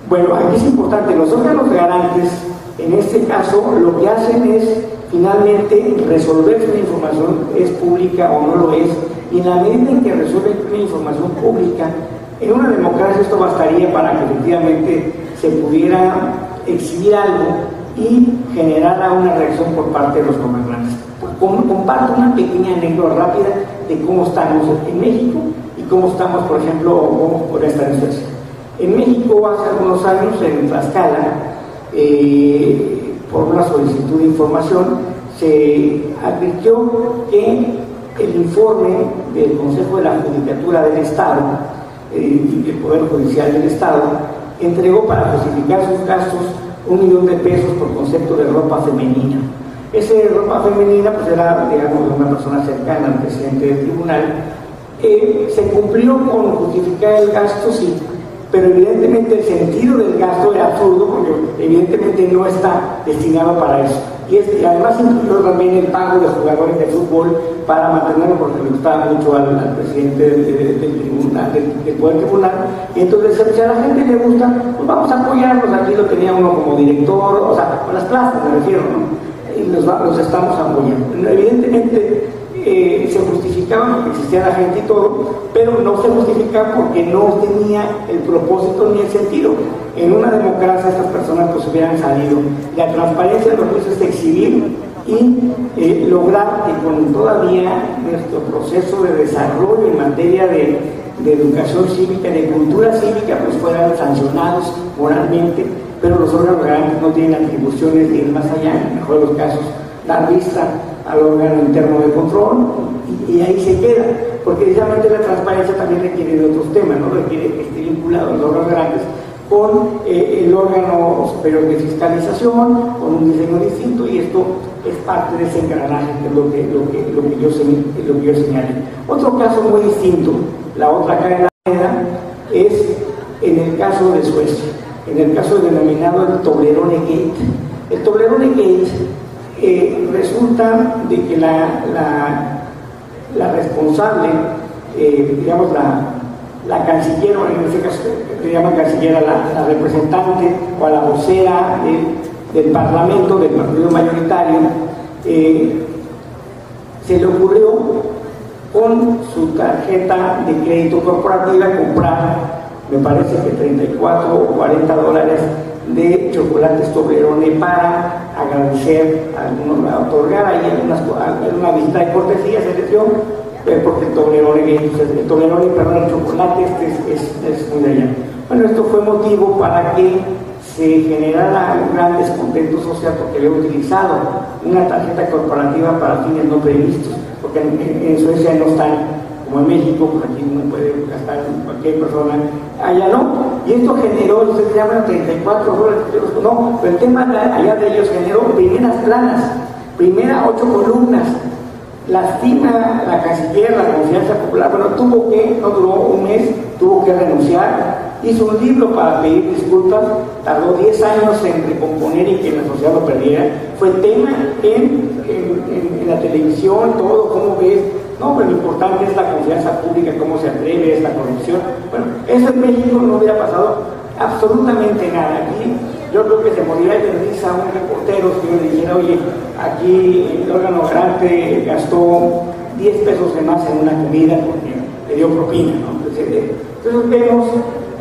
Bueno, aquí es importante, los órganos garantes, en este caso, lo que hacen es finalmente resolver si una información es pública o no lo es, y en la medida en que resuelven una información pública, en una democracia esto bastaría para que efectivamente se pudiera exhibir algo y generara una reacción por parte de los gobernantes. Comparto una pequeña anécdota rápida de cómo estamos en México y cómo estamos, por ejemplo, cómo podría estar en Suecia. En México, hace algunos años, en Tlaxcala, por una solicitud de información, se advirtió que el informe del Consejo de la Judicatura del Estado y del Poder Judicial del Estado entregó para justificar sus gastos $1.000.000 por concepto de ropa femenina. Esa ropa femenina pues era, digamos, de una persona cercana al presidente del tribunal. Se cumplió con justificar el gasto, sí, pero evidentemente el sentido del gasto era absurdo, porque evidentemente no está destinado para eso. Y además incluyó también el pago de jugadores de fútbol para mantenerlo, porque le gustaba mucho al presidente del tribunal, del Poder Tribunal. Y entonces, si a la gente le gusta, pues vamos a apoyarlos. Aquí lo tenía uno como director, o sea, con las plazas me refiero, ¿no? Y los estamos apoyando. Evidentemente, se justificaba porque existía la gente y todo, pero no se justificaba porque no tenía el propósito ni el sentido. En una democracia estas personas pues hubieran salido. La transparencia lo que es exhibir y lograr que con todavía nuestro proceso de desarrollo en materia de educación cívica, de cultura cívica, pues fueran sancionados moralmente, pero los órganos garantes no tienen atribuciones de ir más allá, en el mejor de los casos, dar vista al órgano interno de control y ahí se queda, porque precisamente la transparencia también requiere de otros temas, ¿no? Requiere que esté vinculado los órganos garantes con el órgano superior de fiscalización, con un diseño distinto, y esto es parte de ese engranaje, que es lo que yo señalé. Otro caso muy distinto, la otra cara de la moneda, es en el caso de Suecia, en el caso denominado el Toblerone Gate. El Toblerone Gate resulta de que la responsable, digamos la canciller, o en este caso le llaman canciller a la representante o a la vocera del Parlamento, del partido mayoritario, se le ocurrió con su tarjeta de crédito corporativa comprar, me parece que 34 o 40 dólares de chocolates Toblerone para agradecer, otorgar ahí una visita de cortesía, se les dio, porque el Toblerone, el chocolate es muy de allá. Bueno, esto fue motivo para que se generara un gran descontento social, porque había utilizado una tarjeta corporativa para fines no previstos, porque en Suecia no están como en México, pues aquí uno puede gastar cualquier persona, allá no, y esto generó, ustedes llaman 34 dólares, no, pero el tema allá de ellos generó primeras planas, primera 8 columnas. Lastima la canciller, la confianza popular. Bueno, no duró un mes, tuvo que renunciar, hizo un libro para pedir disculpas, tardó 10 años en recomponer y que la sociedad lo perdiera, fue tema en la televisión, todo, cómo ves, no, pero lo importante es la confianza pública, cómo se atreve, es la corrupción. Bueno, eso en México no hubiera pasado absolutamente nada. Aquí yo creo que se moriría de risa a un reportero si yo le dijera, oye, aquí el órgano garante gastó 10 pesos de más en una comida porque le dio propina, ¿no? Entonces vemos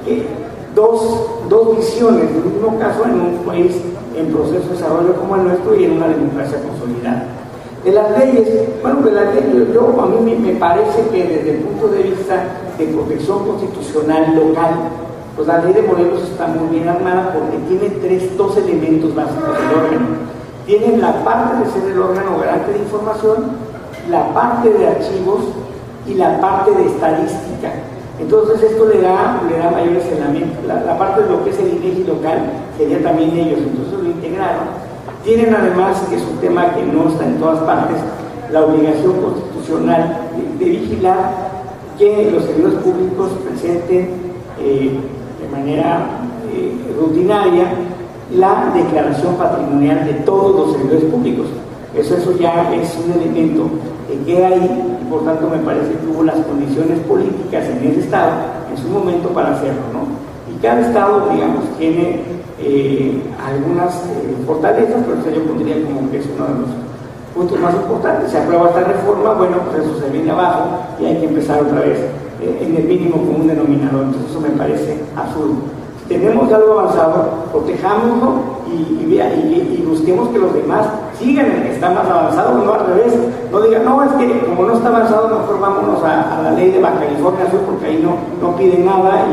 que dos visiones del mismo caso en un país en proceso de desarrollo como el nuestro y en una democracia consolidada. De las leyes, bueno, de las leyes, a mí me parece que desde el punto de vista de protección constitucional local, pues la ley de Morelos está muy bien armada porque tiene dos elementos básicos del órgano. Tienen la parte de ser el órgano garante de información, la parte de archivos y la parte de estadística. Entonces esto le da mayores elementos. La parte de lo que es el INEGI local sería también ellos, entonces lo integraron. Tienen además, que es un tema que no está en todas partes, la obligación constitucional de vigilar que los servidores públicos presenten de manera rutinaria la declaración patrimonial de todos los servidores públicos. Eso ya es un elemento que queda ahí y por tanto me parece que hubo las condiciones políticas en ese estado en su momento para hacerlo, ¿no? Y cada estado, digamos, tiene algunas fortalezas, pero eso yo pondría como que es uno de los puntos más importantes. Se aprueba esta reforma, bueno, pues eso se viene abajo y hay que empezar otra vez en el mínimo común denominador. Entonces eso me parece absurdo. Si tenemos algo avanzado, protejámoslo y busquemos que los demás sigan el que está más avanzado, no al revés. No digan, no, es que como no está avanzado, mejor vámonos a la ley de Baja California Sur, porque ahí no piden nada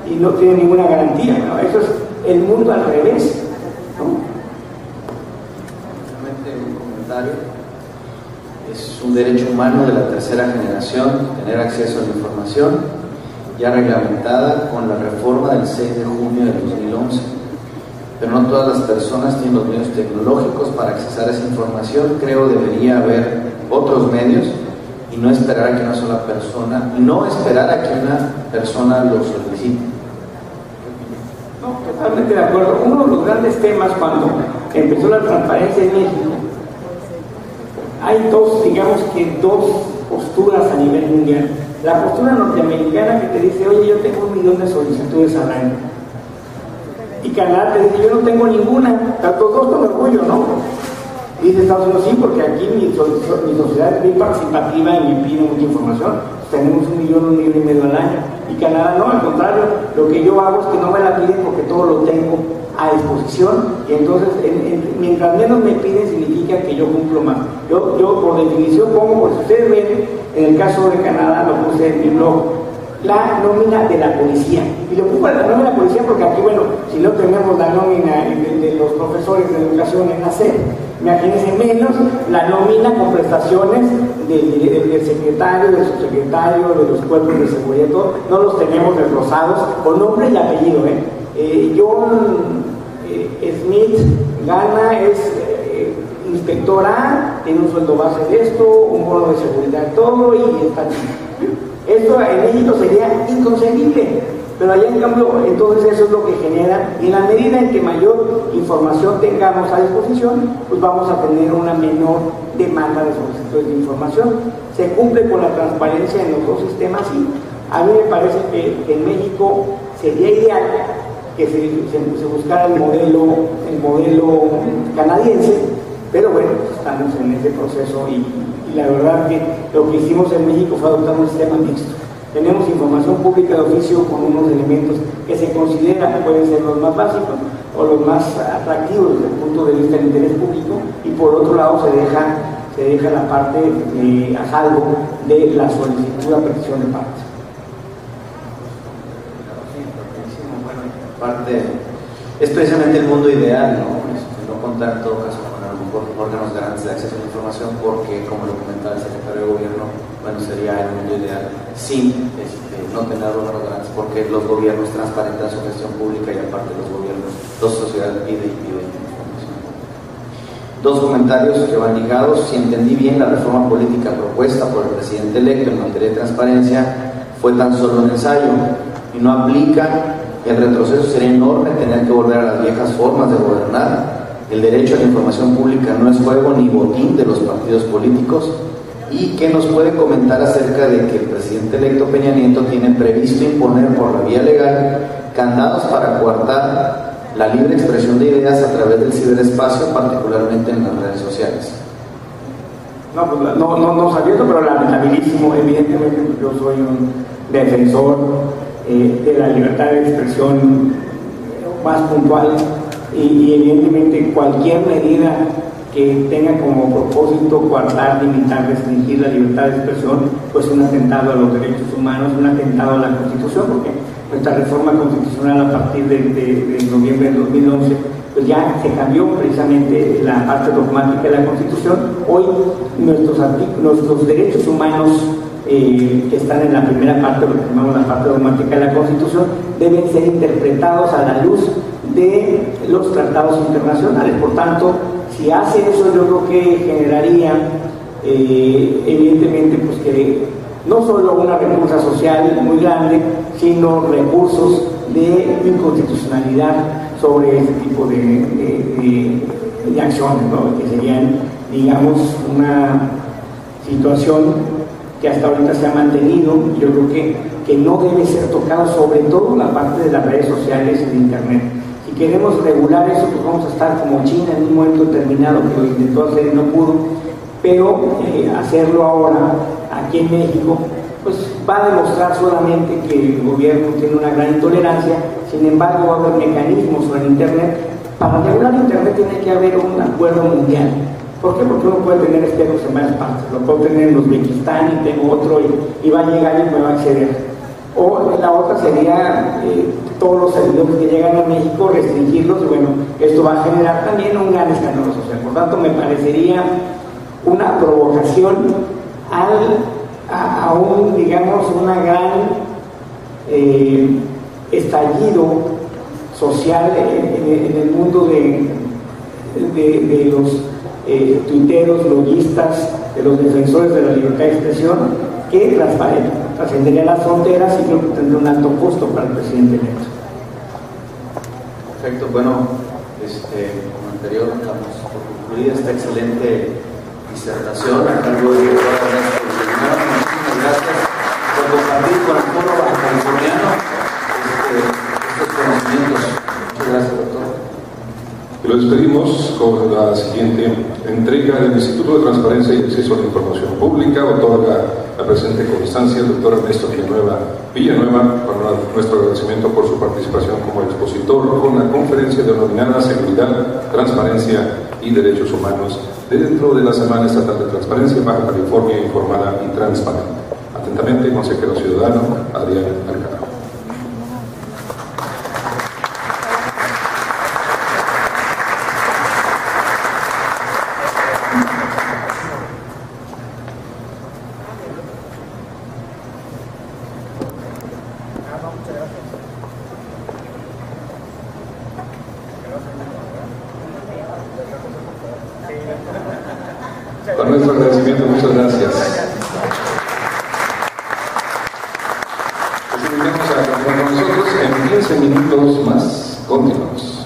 y no tienen ninguna garantía, ¿no? Eso es el mundo al revés, ¿no? Un comentario. Es un derecho humano de la tercera generación tener acceso a la información, ya reglamentada con la reforma del 6 de junio de 2011. Pero no todas las personas tienen los medios tecnológicos para accesar a esa información. Creo debería haber otros medios y no esperar a que una sola persona, lo solicite. No, totalmente de acuerdo. Uno de los grandes temas cuando empezó la transparencia en México, hay dos posturas a nivel mundial. La postura norteamericana que te dice, oye, yo tengo 1 millón de solicitudes al año. Y Canadá te dice, yo no tengo ninguna. Los dos con orgullo, ¿no? Dice Estados Unidos, sí, porque aquí mi sociedad es bien participativa y me pide mucha información. Tenemos 1 millón, 1,5 millones al año. Y Canadá no, al contrario, lo que yo hago es que no me la piden porque todo lo tengo a disposición, y entonces mientras menos me piden significa que yo cumplo más. Yo por definición pongo, pues ustedes ven, en el caso de Canadá, lo puse en mi blog, la nómina de la policía. Y lo pongo la nómina de la policía porque aquí, bueno, si no tenemos la nómina de los profesores de educación en la SEP, imagínense menos la nómina con prestaciones del secretario, del subsecretario, de los cuerpos de seguridad, todo, no los tenemos desglosados con nombre y apellido. John Smith gana, es inspectora, tiene un sueldo base de esto, un bono de seguridad, todo, y está chido. Esto en México sería inconcebible, pero allá en cambio, entonces eso es lo que genera, y en la medida en que mayor información tengamos a disposición, pues vamos a tener una menor demanda de solicitudes de información. Se cumple con la transparencia en los dos sistemas, y a mí me parece que en México sería ideal que se buscara el modelo canadiense, pero bueno, estamos en ese proceso, y la verdad que lo que hicimos en México fue adoptar un sistema mixto. Tenemos información pública de oficio con unos elementos que se considera que pueden ser los más básicos o los más atractivos desde el punto de vista del interés público, y por otro lado se deja la parte a salvo de la solicitud a petición de parte. Es precisamente el mundo ideal, ¿no? No contar en todo caso con a lo mejor órganos garantes de acceso a la información, porque, como lo comentaba el secretario de Gobierno, bueno, sería el mundo ideal sin no tener órganos garantes, porque los gobiernos transparentan su gestión pública, y aparte los gobiernos, la sociedad pide información. Dos comentarios que van ligados. Si entendí bien, la reforma política propuesta por el presidente electo en materia de transparencia fue tan solo un ensayo y no aplica. El retroceso sería enorme, tener que volver a las viejas formas de gobernar. El derecho a la información pública no es juego ni botín de los partidos políticos. ¿Y qué nos puede comentar acerca de que el presidente electo Peña Nieto tiene previsto imponer por la vía legal candados para coartar la libre expresión de ideas a través del ciberespacio, particularmente en las redes sociales? No sabía eso, pero lamentabilísimo. Evidentemente yo soy un defensor de la libertad de expresión más puntual, y evidentemente cualquier medida que tenga como propósito coartar, limitar, restringir la libertad de expresión, pues un atentado a los derechos humanos, un atentado a la Constitución, porque nuestra reforma constitucional a partir de noviembre del 2011 pues ya se cambió precisamente la parte dogmática de la Constitución. Hoy nuestros derechos humanos que están en la primera parte, lo que llamamos la parte dogmática de la Constitución, deben ser interpretados a la luz de los tratados internacionales. Por tanto, si hace eso, yo creo que generaría evidentemente pues que no solo una repulsa social muy grande, sino recursos de inconstitucionalidad sobre ese tipo de acciones, ¿no? Que serían, digamos, una situación que hasta ahorita se ha mantenido. Yo creo que no debe ser tocado, sobre todo la parte de las redes sociales y de internet. Si queremos regular eso, pues vamos a estar como China en un momento determinado, que lo intentó hacer y no pudo, pero hacerlo ahora aquí en México pues va a demostrar solamente que el gobierno tiene una gran intolerancia. Sin embargo, va a haber mecanismos sobre internet. Para regular internet tiene que haber un acuerdo mundial. ¿Por qué? Porque uno puede tener espejos en varias partes. Lo puedo tener en Uzbekistán y tengo otro, y va a llegar y me va a acceder. O la otra sería todos los servidores que llegan a México, restringirlos, y bueno, esto va a generar también un gran escándalo social. Por tanto, me parecería una provocación a un, digamos, una gran estallido social en el mundo de los tuiteros, bloguistas, de los defensores de la libertad de expresión, que trascendería las fronteras, y creo que tendría un alto costo para el presidente electo. Perfecto. Bueno, como anterior, damos por concluida esta excelente disertación a cargo de muchísimas gracias por compartir con el pueblo californiano estos conocimientos. Muchas gracias, doctor. Lo despedimos con la siguiente entrega del Instituto de Transparencia y Acceso a la Información Pública. Otorga la presente constancia el doctor Ernesto Villanueva, para nuestro agradecimiento por su participación como expositor con la conferencia denominada Seguridad, Transparencia y Derechos Humanos dentro de la Semana Estatal de Transparencia Baja California Informada y Transparente. Atentamente, consejero ciudadano Adrián Alcalá. Con nuestro agradecimiento, muchas gracias. Les invitamos a continuar con nosotros en 15 minutos más. Continuamos.